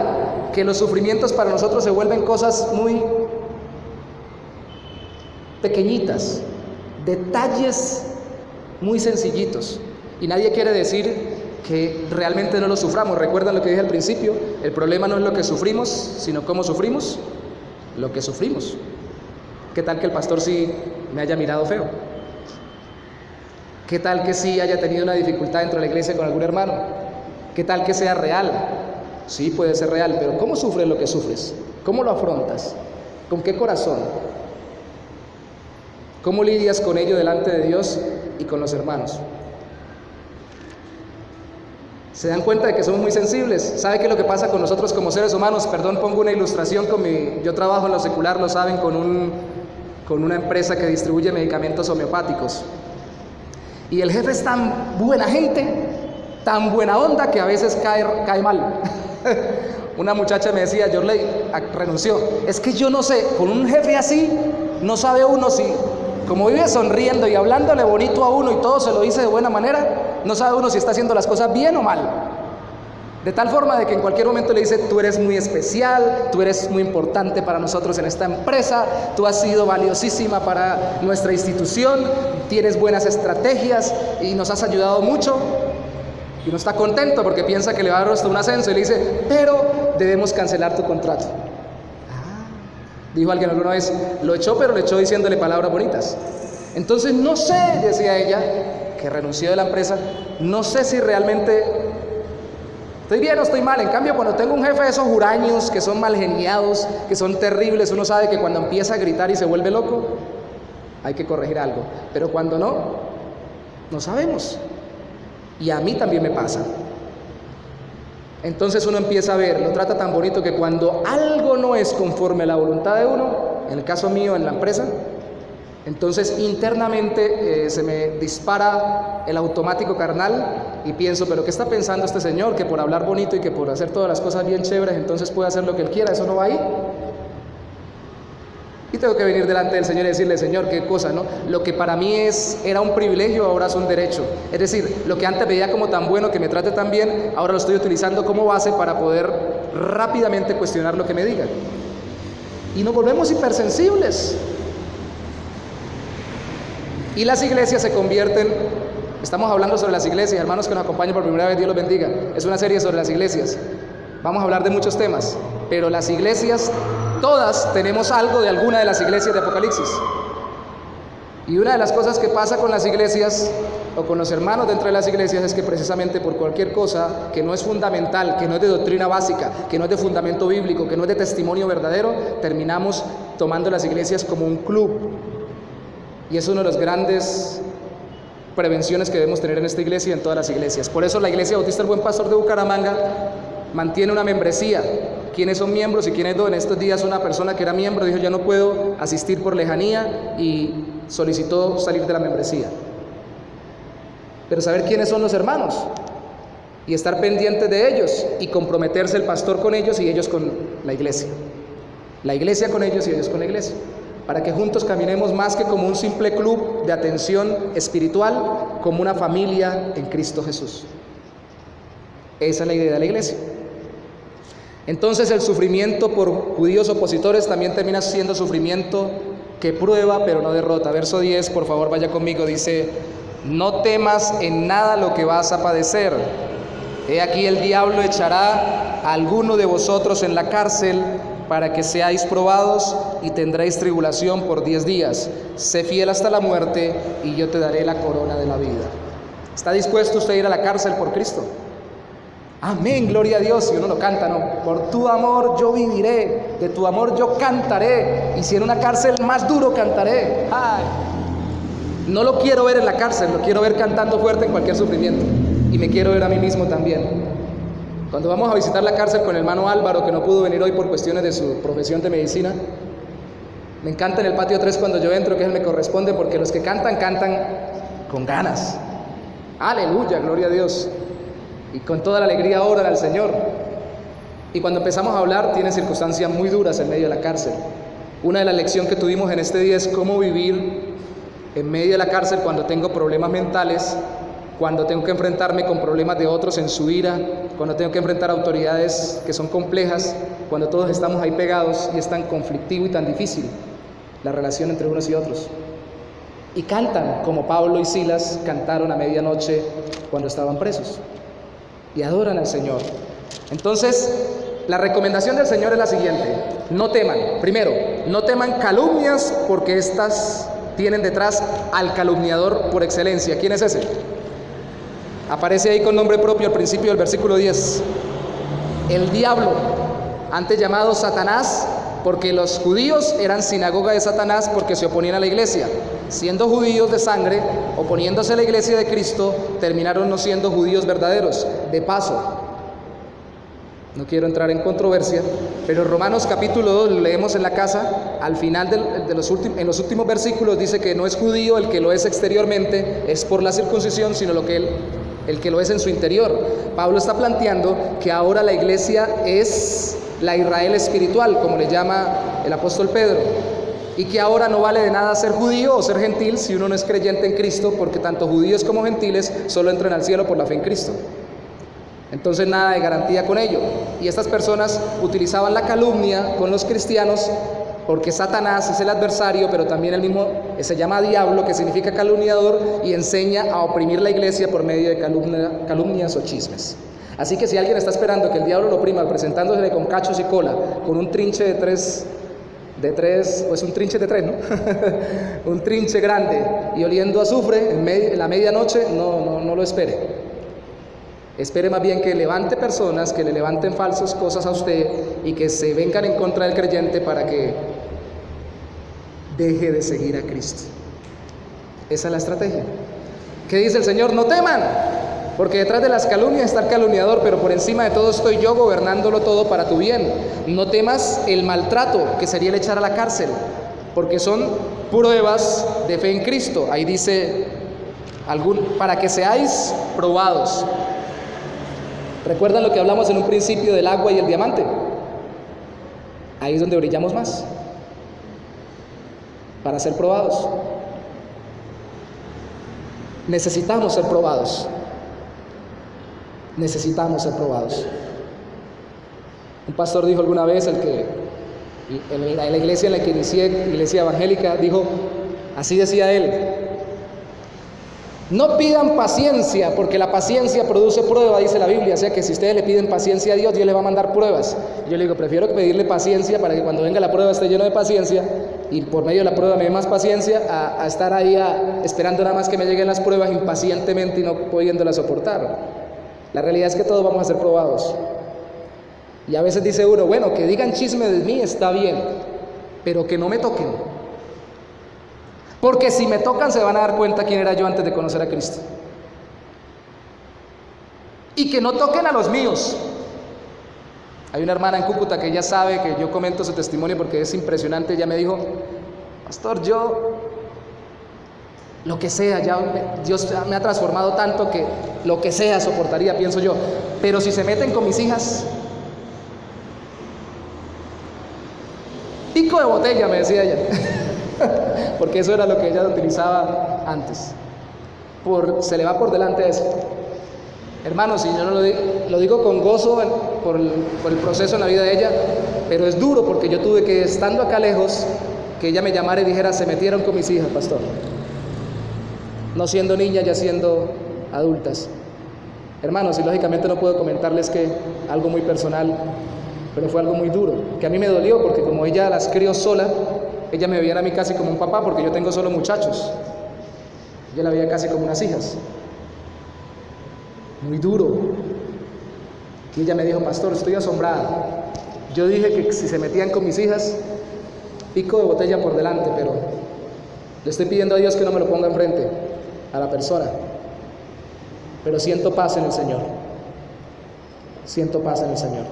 que los sufrimientos para nosotros se vuelven cosas muy pequeñitas, detalles muy sencillitos, y nadie quiere decir que realmente no lo suframos. Recuerdan lo que dije al principio: el problema no es lo que sufrimos, sino cómo sufrimos lo que sufrimos. ¿Qué tal que el pastor sí me haya mirado feo? ¿Qué tal que sí haya tenido una dificultad dentro de la iglesia con algún hermano? ¿Qué tal que sea real? Sí, puede ser real, pero ¿cómo sufres lo que sufres? ¿Cómo lo afrontas? ¿Con qué corazón? ¿Cómo lidias con ello delante de Dios y con los hermanos? Se dan cuenta de que somos muy sensibles. ¿Sabe qué es lo que pasa con nosotros como seres humanos? Perdón, pongo una ilustración yo trabajo en lo secular, lo saben, con una empresa que distribuye medicamentos homeopáticos. Y el jefe es tan buena gente, tan buena onda, que a veces cae mal. Una muchacha me decía, Jorley renunció, es que yo no sé, con un jefe así, no sabe uno si, como vive sonriendo y hablándole bonito a uno y todo se lo dice de buena manera, no sabe uno si está haciendo las cosas bien o mal. De tal forma de que en cualquier momento le dice, tú eres muy especial, tú eres muy importante para nosotros en esta empresa, tú has sido valiosísima para nuestra institución, tienes buenas estrategias y nos has ayudado mucho. Y uno está contento porque piensa que le va a dar hasta un ascenso y le dice, pero debemos cancelar tu contrato. Dijo alguien alguna vez, lo echó, pero lo echó diciéndole palabras bonitas. Entonces no sé, decía ella, que renunció de la empresa, no sé si realmente estoy bien o estoy mal. En cambio, cuando tengo un jefe de esos huraños que son malgeniados, que son terribles, uno sabe que cuando empieza a gritar y se vuelve loco, hay que corregir algo. Pero cuando no sabemos. Y a mí también me pasa. Entonces uno empieza a ver, lo trata tan bonito que cuando algo no es conforme a la voluntad de uno, en el caso mío en la empresa, entonces internamente se me dispara el automático carnal y pienso, pero ¿qué está pensando este señor? Que por hablar bonito y que por hacer todas las cosas bien chéveres, entonces puede hacer lo que él quiera, ¿eso no va ahí? Y tengo que venir delante del Señor y decirle, Señor, qué cosa, ¿no? Lo que para mí era un privilegio, ahora es un derecho. Es decir, lo que antes veía como tan bueno, que me trate tan bien, ahora lo estoy utilizando como base para poder rápidamente cuestionar lo que me digan. Y nos volvemos hipersensibles. Y las iglesias se convierten, estamos hablando sobre las iglesias, hermanos que nos acompañan por primera vez, Dios los bendiga. Es una serie sobre las iglesias. Vamos a hablar de muchos temas, pero las iglesias, todas tenemos algo de alguna de las iglesias de Apocalipsis. Y una de las cosas que pasa con las iglesias o con los hermanos dentro de las iglesias es que precisamente por cualquier cosa que no es fundamental, que no es de doctrina básica, que no es de fundamento bíblico, que no es de testimonio verdadero, terminamos tomando las iglesias como un club. Y es una de las grandes prevenciones que debemos tener en esta iglesia y en todas las iglesias. Por eso la Iglesia Bautista El Buen Pastor de Bucaramanga mantiene una membresía. ¿Quiénes son miembros y quiénes no? En estos días una persona que era miembro dijo, ya no puedo asistir por lejanía, y solicitó salir de la membresía. Pero saber quiénes son los hermanos y estar pendientes de ellos y comprometerse el pastor con ellos y ellos con la iglesia con ellos y ellos con la iglesia, para que juntos caminemos más que como un simple club de atención espiritual, como una familia en Cristo Jesús. Esa es la idea de la iglesia. Entonces el sufrimiento por judíos opositores también termina siendo sufrimiento que prueba pero no derrota. Verso 10, por favor vaya conmigo, dice, no temas en nada lo que vas a padecer. He aquí el diablo echará a alguno de vosotros en la cárcel para que seáis probados y tendréis tribulación por 10 días. Sé fiel hasta la muerte y yo te daré la corona de la vida. ¿Está dispuesto usted a ir a la cárcel por Cristo? Amén, gloria a Dios. Y uno lo canta, ¿no? Por tu amor yo viviré, de tu amor yo cantaré, y si en una cárcel más duro cantaré. ¡Ay! No lo quiero ver en la cárcel, lo quiero ver cantando fuerte en cualquier sufrimiento. Y me quiero ver a mí mismo también. Cuando vamos a visitar la cárcel con el hermano Álvaro, que no pudo venir hoy por cuestiones de su profesión de medicina, me encanta en el patio 3 cuando yo entro, que él me corresponde, porque los que cantan, cantan con ganas. Aleluya, gloria a Dios. Y con toda la alegría oran al Señor. Y cuando empezamos a hablar, tiene circunstancias muy duras en medio de la cárcel. Una de las lecciones que tuvimos en este día es cómo vivir en medio de la cárcel cuando tengo problemas mentales, cuando tengo que enfrentarme con problemas de otros en su ira, cuando tengo que enfrentar autoridades que son complejas, cuando todos estamos ahí pegados y es tan conflictivo y tan difícil la relación entre unos y otros. Y cantan como Pablo y Silas cantaron a medianoche cuando estaban presos. Y adoran al Señor. Entonces, la recomendación del Señor es la siguiente: no teman. Primero, no teman calumnias, porque estas tienen detrás al calumniador por excelencia. ¿Quién es ese? Aparece ahí con nombre propio al principio del versículo 10. El diablo, antes llamado Satanás, porque los judíos eran sinagoga de Satanás porque se oponían a la iglesia. siendo judíos de sangre, oponiéndose a la iglesia de Cristo, terminaron no siendo judíos verdaderos. De paso, no quiero entrar en controversia, pero Romanos capítulo 2, lo leemos en la casa, al final en los últimos versículos dice que no es judío el que lo es exteriormente, es por la circuncisión, sino el que lo es en su interior. Pablo está planteando que ahora la iglesia es la Israel espiritual, como le llama el apóstol Pedro, y que ahora no vale de nada ser judío o ser gentil si uno no es creyente en Cristo, porque tanto judíos como gentiles solo entran al cielo por la fe en Cristo. Entonces nada de garantía con ello. Y estas personas utilizaban la calumnia con los cristianos, porque Satanás es el adversario, pero también el mismo se llama diablo, que significa calumniador, y enseña a oprimir la iglesia por medio de calumnias o chismes. Así que si alguien está esperando que el diablo lo oprima presentándose con cachos y cola, con un trinche de tres, pues un trinche de tres, ¿no? Un trinche grande y oliendo a azufre en la medianoche, no lo espere. Espere más bien que levante personas, que le levanten falsas cosas a usted y que se vengan en contra del creyente para que deje de seguir a Cristo. Esa es la estrategia. ¿Qué dice el Señor? No teman, porque detrás de las calumnias está el calumniador, pero por encima de todo estoy yo gobernándolo todo para tu bien. No temas el maltrato, que sería el echar a la cárcel, porque son pruebas de fe en Cristo. Ahí dice, para que seáis probados. ¿Recuerdan lo que hablamos en un principio del agua y el diamante? Ahí es donde brillamos más, para ser probados. Necesitamos ser probados. Necesitamos ser probados. Un pastor dijo alguna vez, en la iglesia en la que inicié, iglesia evangélica, dijo, así decía él: no pidan paciencia, porque la paciencia produce prueba, dice la Biblia. O sea que si ustedes le piden paciencia a Dios, Dios le va a mandar pruebas. Yo le digo, prefiero pedirle paciencia para que cuando venga la prueba esté lleno de paciencia, y por medio de la prueba me dé más paciencia, a estar ahí esperando nada más que me lleguen las pruebas impacientemente y no pudiéndolas soportar. La realidad es que todos vamos a ser probados. Y a veces dice uno, bueno, que digan chisme de mí está bien, pero que no me toquen. Porque si me tocan se van a dar cuenta quién era yo antes de conocer a Cristo. Y que no toquen a los míos. Hay una hermana en Cúcuta que ella sabe que yo comento su testimonio porque es impresionante. Ella me dijo, pastor, yo lo que sea, Dios me ha transformado tanto que lo que sea soportaría, pienso yo. Pero si se meten con mis hijas, pico de botella, me decía ella. Porque eso era lo que ella utilizaba antes. Se le va por delante eso. Hermanos, y yo no lo digo con gozo por el proceso en la vida de ella, pero es duro porque yo tuve que, estando acá lejos, que ella me llamara y dijera, se metieron con mis hijas, pastor. No siendo niñas, ya siendo adultas. Hermanos, y lógicamente no puedo comentarles que algo muy personal, pero fue algo muy duro, que a mí me dolió porque como ella las crió sola, ella me veía a mí casi como un papá, porque yo tengo solo muchachos. Yo la veía casi como unas hijas. Muy duro. Y ella me dijo, pastor, estoy asombrada. Yo dije que si se metían con mis hijas, pico de botella por delante, pero le estoy pidiendo a Dios que no me lo ponga enfrente a la persona. Pero siento paz en el Señor. Siento paz en el Señor.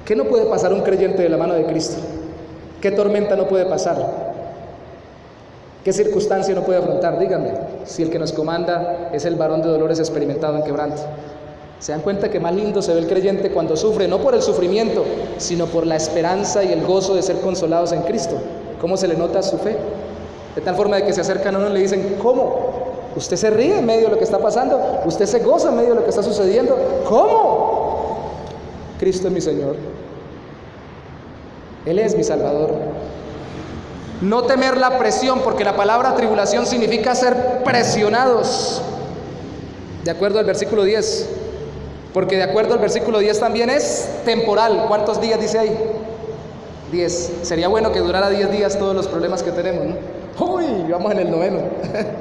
¿Qué no puede pasar un creyente de la mano de Cristo? ¿Qué tormenta no puede pasar? ¿Qué circunstancia no puede afrontar? Díganme, si el que nos comanda es el varón de dolores experimentado en quebranto. ¿Se dan cuenta que más lindo se ve el creyente cuando sufre? No por el sufrimiento, sino por la esperanza y el gozo de ser consolados en Cristo. ¿Cómo se le nota su fe? De tal forma de que se acercan a uno y le dicen, ¿cómo? Usted se ríe en medio de lo que está pasando, usted se goza en medio de lo que está sucediendo. ¿Cómo? Cristo es mi Señor. Él es mi Salvador. No temer la presión, porque la palabra tribulación significa ser presionados. De acuerdo al versículo 10. Porque de acuerdo al versículo 10 también es temporal. ¿Cuántos días dice ahí? 10. Sería bueno que durara 10 días todos los problemas que tenemos, ¿no? ¡Uy! Vamos en el 9.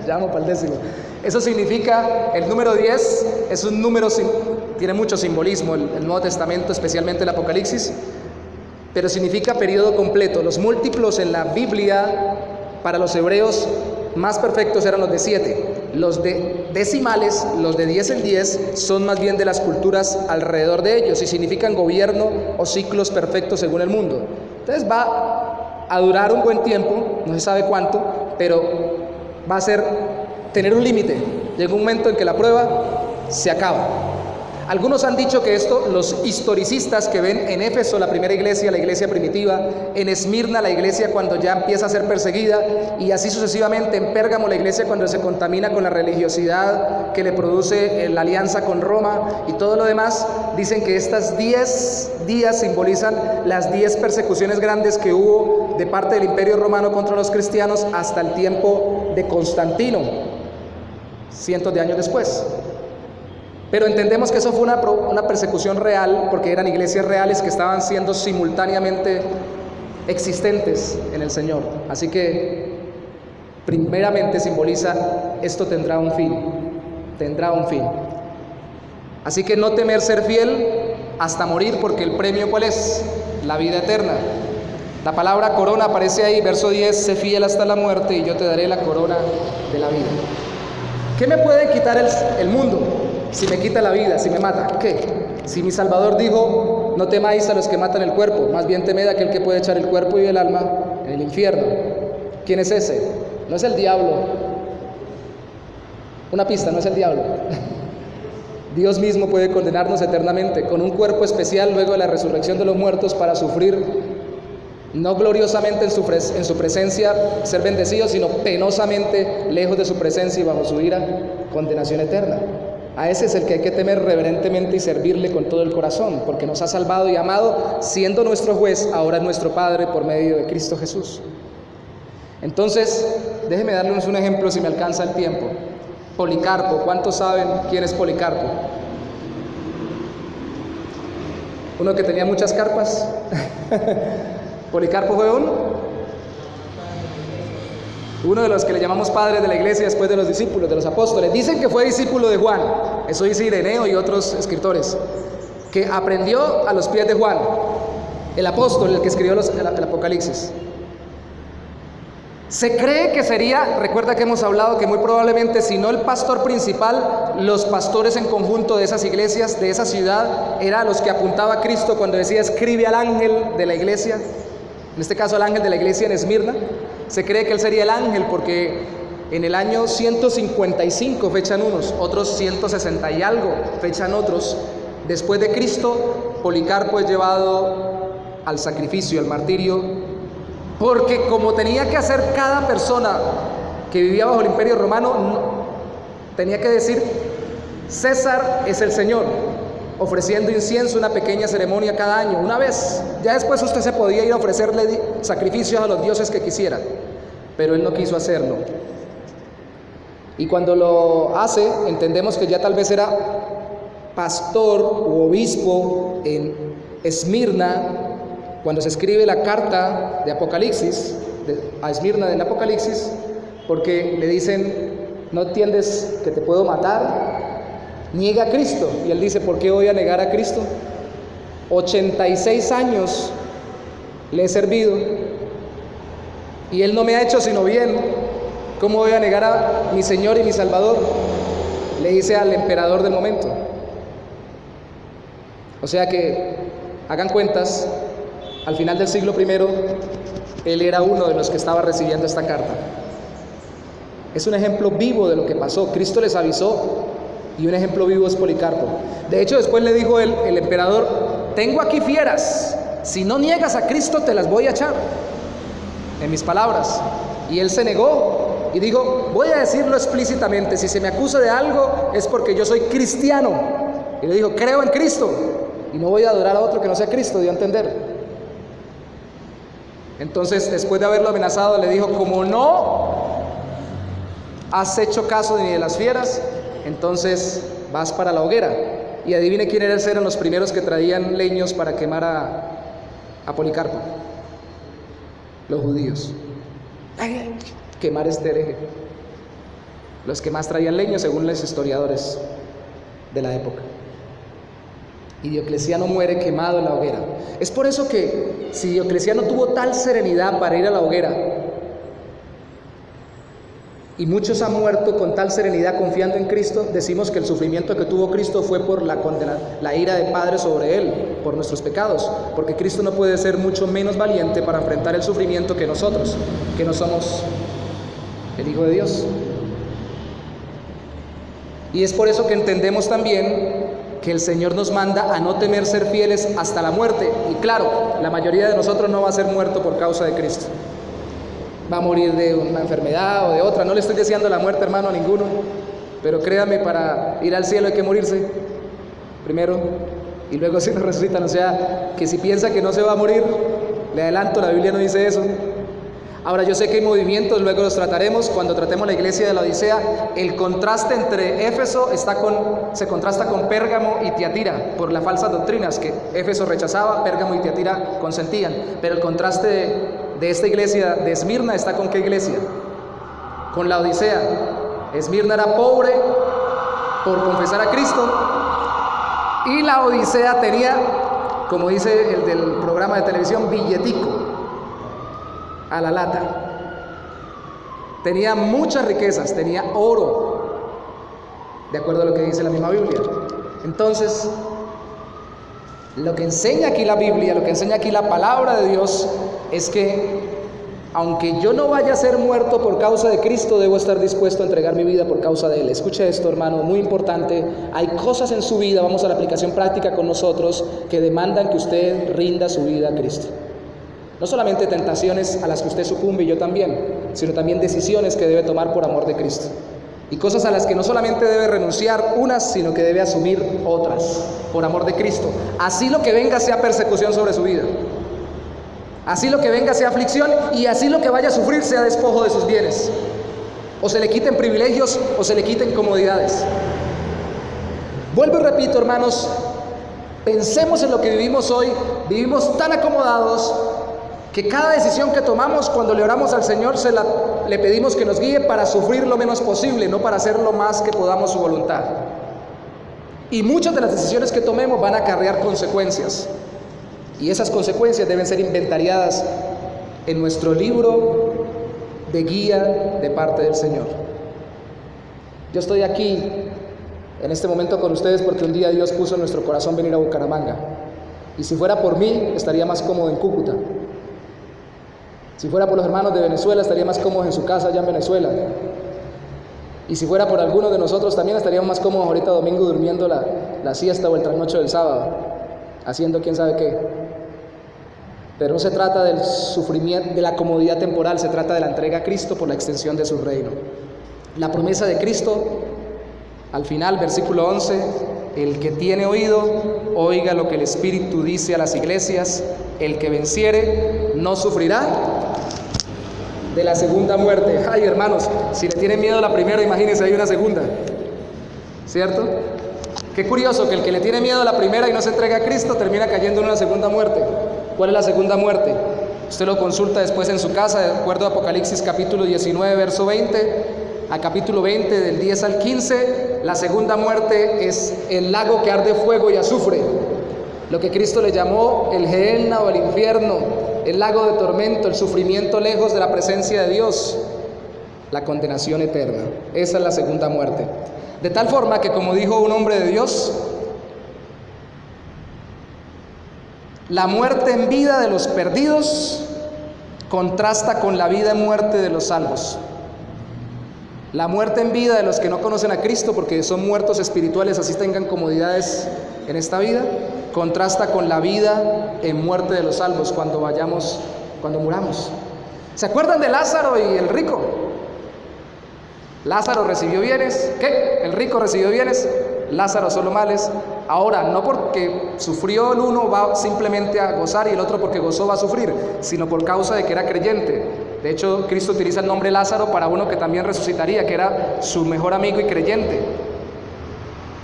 Ya vamos para el 10. Eso significa, el número 10 es un número, tiene mucho simbolismo. El Nuevo Testamento, especialmente el Apocalipsis, pero significa periodo completo. Los múltiplos en la Biblia para los hebreos más perfectos eran los de 7. Los de decimales, los de 10 en 10, son más bien de las culturas alrededor de ellos y significan gobierno o ciclos perfectos según el mundo. Entonces va a durar un buen tiempo, no se sabe cuánto, pero va a tener un límite. Llega un momento en que la prueba se acaba. Algunos han dicho que esto, los historicistas que ven en Éfeso la primera iglesia, la iglesia primitiva, en Esmirna la iglesia cuando ya empieza a ser perseguida, y así sucesivamente en Pérgamo la iglesia cuando se contamina con la religiosidad que le produce la alianza con Roma y todo lo demás, dicen que estas 10 días simbolizan las 10 persecuciones grandes que hubo de parte del Imperio Romano contra los cristianos hasta el tiempo de Constantino, cientos de años después. Pero entendemos que eso fue una persecución real, porque eran iglesias reales que estaban siendo simultáneamente existentes en el Señor. Así que, primeramente simboliza, esto tendrá un fin. Así que no temer ser fiel hasta morir, porque el premio, ¿cuál es? La vida eterna. La palabra corona aparece ahí, verso 10, sé fiel hasta la muerte y yo te daré la corona de la vida. ¿Qué me puede quitar el mundo? Si me quita la vida, si me mata, ¿qué? Si mi Salvador dijo, no temáis a los que matan el cuerpo, más bien temed a aquel que puede echar el cuerpo y el alma en el infierno. ¿Quién es ese? No es el diablo. Una pista, no es el diablo. Dios mismo puede condenarnos eternamente con un cuerpo especial luego de la resurrección de los muertos para sufrir, no gloriosamente en su presencia, ser bendecidos, sino penosamente lejos de su presencia y bajo su ira, condenación eterna. A ese es el que hay que temer reverentemente y servirle con todo el corazón, porque nos ha salvado y amado, siendo nuestro juez, ahora es nuestro Padre por medio de Cristo Jesús. Entonces, déjenme darles un ejemplo si me alcanza el tiempo. Policarpo, ¿cuántos saben quién es Policarpo? ¿Uno que tenía muchas carpas? Policarpo fue uno de los que le llamamos padres de la iglesia después de los discípulos, de los apóstoles. Dicen que fue discípulo de Juan, eso dice Ireneo y otros escritores, que aprendió a los pies de Juan, el apóstol, el que escribió el Apocalipsis. Se cree que sería, recuerda que hemos hablado que muy probablemente, si no el pastor principal, los pastores en conjunto de esas iglesias, de esa ciudad, eran los que apuntaba a Cristo cuando decía, escribe al ángel de la iglesia, en este caso al ángel de la iglesia en Esmirna. Se cree que él sería el ángel porque en el año 155 fechan unos, otros 160 y algo fechan otros. Después de Cristo, Policarpo es llevado al sacrificio, al martirio, porque como tenía que hacer cada persona que vivía bajo el Imperio Romano, tenía que decir, César es el Señor, ofreciendo incienso, una pequeña ceremonia cada año, una vez. Ya después usted se podía ir a ofrecerle sacrificios a los dioses que quisiera, pero él no quiso hacerlo. Y cuando lo hace, entendemos que ya tal vez era pastor u obispo en Esmirna, cuando se escribe la carta de Apocalipsis, a Esmirna en Apocalipsis, porque le dicen, ¿no entiendes que te puedo matar? Niega a Cristo. Y él dice, ¿por qué voy a negar a Cristo? 86 años le he servido y él no me ha hecho sino bien. ¿Cómo voy a negar a mi Señor y mi Salvador? Le dice al emperador del momento. O sea que, hagan cuentas, al final del siglo I, él era uno de los que estaba recibiendo esta carta. Es un ejemplo vivo de lo que pasó. Cristo les avisó. Y un ejemplo vivo es Policarpo. De hecho, después le dijo el emperador, tengo aquí fieras, si no niegas a Cristo te las voy a echar, en mis palabras. Y él se negó y dijo, voy a decirlo explícitamente, si se me acusa de algo es porque yo soy cristiano. Y le dijo, creo en Cristo y no voy a adorar a otro que no sea Cristo, dio a entender. Entonces, después de haberlo amenazado, le dijo, como no has hecho caso ni de las fieras, entonces vas para la hoguera. Y adivine quiénes eran los primeros que traían leños para quemar a Policarpo. Los judíos. Quemar este hereje. Los que más traían leños según los historiadores de la época. Y Diocleciano muere quemado en la hoguera. Es por eso que si Diocleciano tuvo tal serenidad para ir a la hoguera, y muchos han muerto con tal serenidad confiando en Cristo, decimos que el sufrimiento que tuvo Cristo fue por la ira del Padre sobre Él, por nuestros pecados, porque Cristo no puede ser mucho menos valiente para enfrentar el sufrimiento que nosotros, que no somos el Hijo de Dios. Y es por eso que entendemos también que el Señor nos manda a no temer ser fieles hasta la muerte. Y claro, la mayoría de nosotros no va a ser muerto por causa de Cristo. Va a morir de una enfermedad o de otra. No le estoy deseando la muerte, hermano, a ninguno. Pero créame, para ir al cielo hay que morirse primero y luego si nos resucitan. O sea, que si piensa que no se va a morir, le adelanto, la Biblia no dice eso. Ahora, yo sé que hay movimientos, luego los trataremos. Cuando tratemos la iglesia de la Odisea, el contraste entre Éfeso se contrasta con Pérgamo y Tiatira por las falsas doctrinas que Éfeso rechazaba, Pérgamo y Tiatira consentían. Pero el contraste de esta iglesia de Esmirna está con ¿qué iglesia? Con la Odisea. Esmirna era pobre por confesar a Cristo y la Odisea tenía, como dice el del programa de televisión, billetico a la lata. Tenía muchas riquezas, tenía oro, de acuerdo a lo que dice la misma Biblia. Entonces, lo que enseña aquí la Biblia, lo que enseña aquí la palabra de Dios, es que aunque yo no vaya a ser muerto por causa de Cristo, debo estar dispuesto a entregar mi vida por causa de Él. Escuche esto, hermano, muy importante. Hay cosas en su vida, vamos a la aplicación práctica con nosotros, que demandan que usted rinda su vida a Cristo. No solamente tentaciones a las que usted sucumbe y yo también, sino también decisiones que debe tomar por amor de Cristo. Y cosas a las que no solamente debe renunciar unas, sino que debe asumir otras por amor de Cristo. Así lo que venga sea persecución sobre su vida. Así lo que venga sea aflicción y así lo que vaya a sufrir sea despojo de sus bienes. O se le quiten privilegios o se le quiten comodidades. Vuelvo y repito, hermanos, pensemos en lo que vivimos hoy. Vivimos tan acomodados que cada decisión que tomamos cuando le oramos al Señor le pedimos que nos guíe para sufrir lo menos posible, no para hacer lo más que podamos su voluntad. Y muchas de las decisiones que tomemos van a acarrear consecuencias. Y esas consecuencias deben ser inventariadas en nuestro libro de guía de parte del Señor. Yo estoy aquí en este momento con ustedes porque un día Dios puso en nuestro corazón venir a Bucaramanga. Y si fuera por mí, estaría más cómodo en Cúcuta. Si fuera por los hermanos de Venezuela, estaría más cómodos en su casa allá en Venezuela. Y si fuera por algunos de nosotros, también estaríamos más cómodos ahorita domingo durmiendo la siesta o el trasnocho del sábado, haciendo quién sabe qué. Pero no se trata del sufrimiento, de la comodidad temporal, se trata de la entrega a Cristo por la extensión de su reino. La promesa de Cristo, al final, versículo 11, el que tiene oído, oiga lo que el Espíritu dice a las iglesias, el que venciere no sufrirá de la segunda muerte. Ay, hermanos, si le tienen miedo a la primera, imagínense, hay una segunda, ¿cierto? Qué curioso que el que le tiene miedo a la primera y no se entrega a Cristo termina cayendo en una segunda muerte. ¿Cuál es la segunda muerte? Usted lo consulta después en su casa, de acuerdo a Apocalipsis capítulo 19, verso 20, a capítulo 20, del 10 al 15, la segunda muerte es el lago que arde fuego y azufre, lo que Cristo le llamó el Gehenna o el infierno, el lago de tormento, el sufrimiento lejos de la presencia de Dios, la condenación eterna. Esa es la segunda muerte. De tal forma que, como dijo un hombre de Dios, la muerte en vida de los perdidos contrasta con la vida en muerte de los salvos. La muerte en vida de los que no conocen a Cristo, porque son muertos espirituales, así tengan comodidades en esta vida, contrasta con la vida en muerte de los salvos cuando muramos. ¿Se acuerdan de Lázaro y el rico? Lázaro recibió bienes, ¿qué? El rico recibió bienes, Lázaro solo males. Ahora, no porque sufrió el uno va simplemente a gozar y el otro porque gozó va a sufrir, sino por causa de que era creyente. De hecho, Cristo utiliza el nombre Lázaro para uno que también resucitaría, que era su mejor amigo y creyente,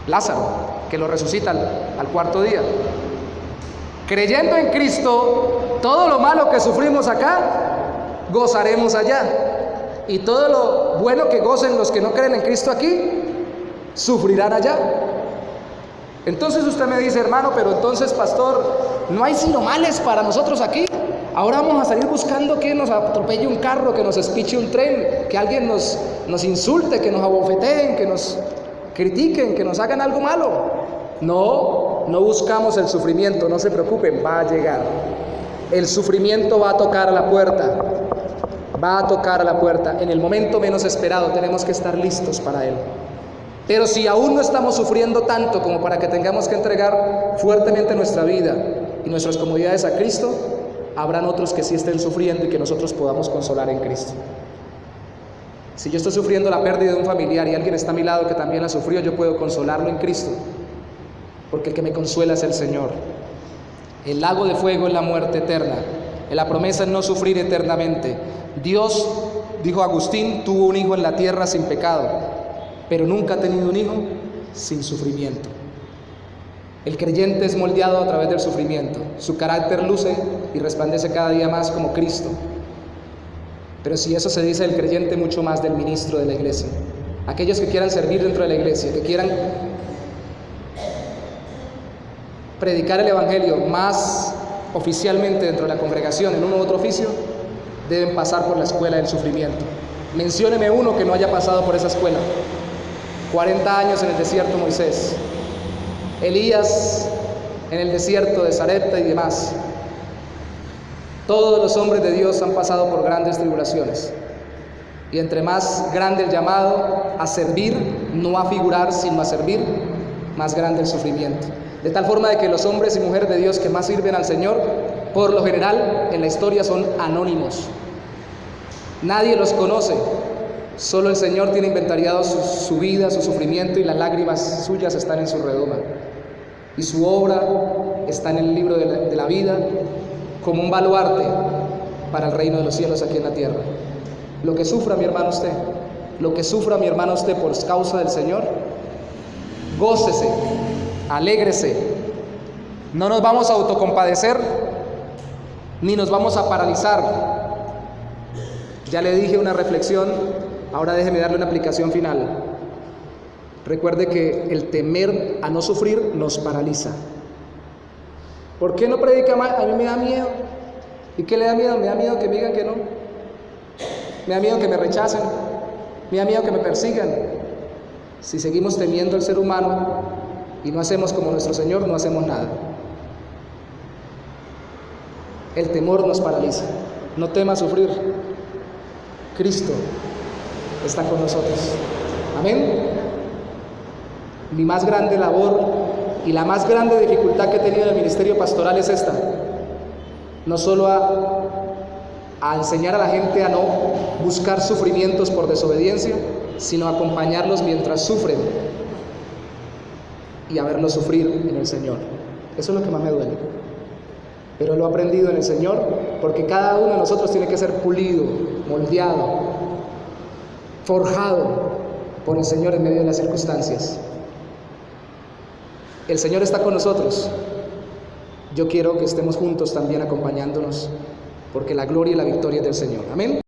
Lázaro, que lo resucita al cuarto día. Creyendo en Cristo, todo lo malo que sufrimos acá, gozaremos allá. Y todo lo bueno que gocen los que no creen en Cristo aquí, sufrirán allá. Entonces usted me dice, hermano, pero entonces, pastor, ¿no hay sino males para nosotros aquí? Ahora vamos a salir buscando que nos atropelle un carro, que nos espiche un tren, que alguien nos insulte, que nos abofeteen, que nos critiquen, que nos hagan algo malo. No, no buscamos el sufrimiento, no se preocupen, va a llegar. El sufrimiento va a tocar a la puerta, va a tocar a la puerta. En el momento menos esperado tenemos que estar listos para él. Pero si aún no estamos sufriendo tanto como para que tengamos que entregar fuertemente nuestra vida y nuestras comodidades a Cristo, habrán otros que sí estén sufriendo y que nosotros podamos consolar en Cristo. Si yo estoy sufriendo la pérdida de un familiar y alguien está a mi lado que también la sufrió, yo puedo consolarlo en Cristo, porque el que me consuela es el Señor. El lago de fuego es la muerte eterna, la promesa es no sufrir eternamente. Dios, dijo Agustín, tuvo un hijo en la tierra sin pecado, pero nunca ha tenido un hijo sin sufrimiento. El creyente es moldeado a través del sufrimiento. Su carácter luce y resplandece cada día más como Cristo. Pero si eso se dice del creyente, mucho más del ministro de la iglesia. Aquellos que quieran servir dentro de la iglesia, que quieran predicar el evangelio más oficialmente dentro de la congregación en uno u otro oficio, deben pasar por la escuela del sufrimiento. Mencióneme uno que no haya pasado por esa escuela. 40 años en el desierto Moisés, Elías en el desierto de Sarepta y demás. Todos los hombres de Dios han pasado por grandes tribulaciones. Y entre más grande el llamado a servir, no a figurar, sino a servir, más grande el sufrimiento. De tal forma de que los hombres y mujeres de Dios que más sirven al Señor, por lo general, en la historia son anónimos. Nadie los conoce. Solo el Señor tiene inventariado su vida, su sufrimiento, y las lágrimas suyas están en su redoma. Y su obra está en el libro de la vida como un baluarte para el reino de los cielos aquí en la tierra. Lo que sufra mi hermano usted, lo que sufra mi hermano usted por causa del Señor, gócese, alégrese. No nos vamos a autocompadecer ni nos vamos a paralizar. Ya le dije una reflexión, ahora déjeme darle una aplicación final. Recuerde que el temer a no sufrir nos paraliza. ¿Por qué no predica más? A mí me da miedo. ¿Y qué le da miedo? Me da miedo que me digan que no. Me da miedo que me rechacen. Me da miedo que me persigan. Si seguimos temiendo al ser humano y no hacemos como nuestro Señor, no hacemos nada. El temor nos paraliza. No tema sufrir. Cristo está con nosotros. Amén. Mi más grande labor y la más grande dificultad que he tenido en el ministerio pastoral es esta: no solo a enseñar a la gente a no buscar sufrimientos por desobediencia, sino a acompañarlos mientras sufren y a verlos sufrir en el Señor. Eso es lo que más me duele, pero lo he aprendido en el Señor, porque cada uno de nosotros tiene que ser pulido, moldeado, forjado por el Señor en medio de las circunstancias. El Señor está con nosotros. Yo quiero que estemos juntos también acompañándonos, porque la gloria y la victoria es del Señor. Amén.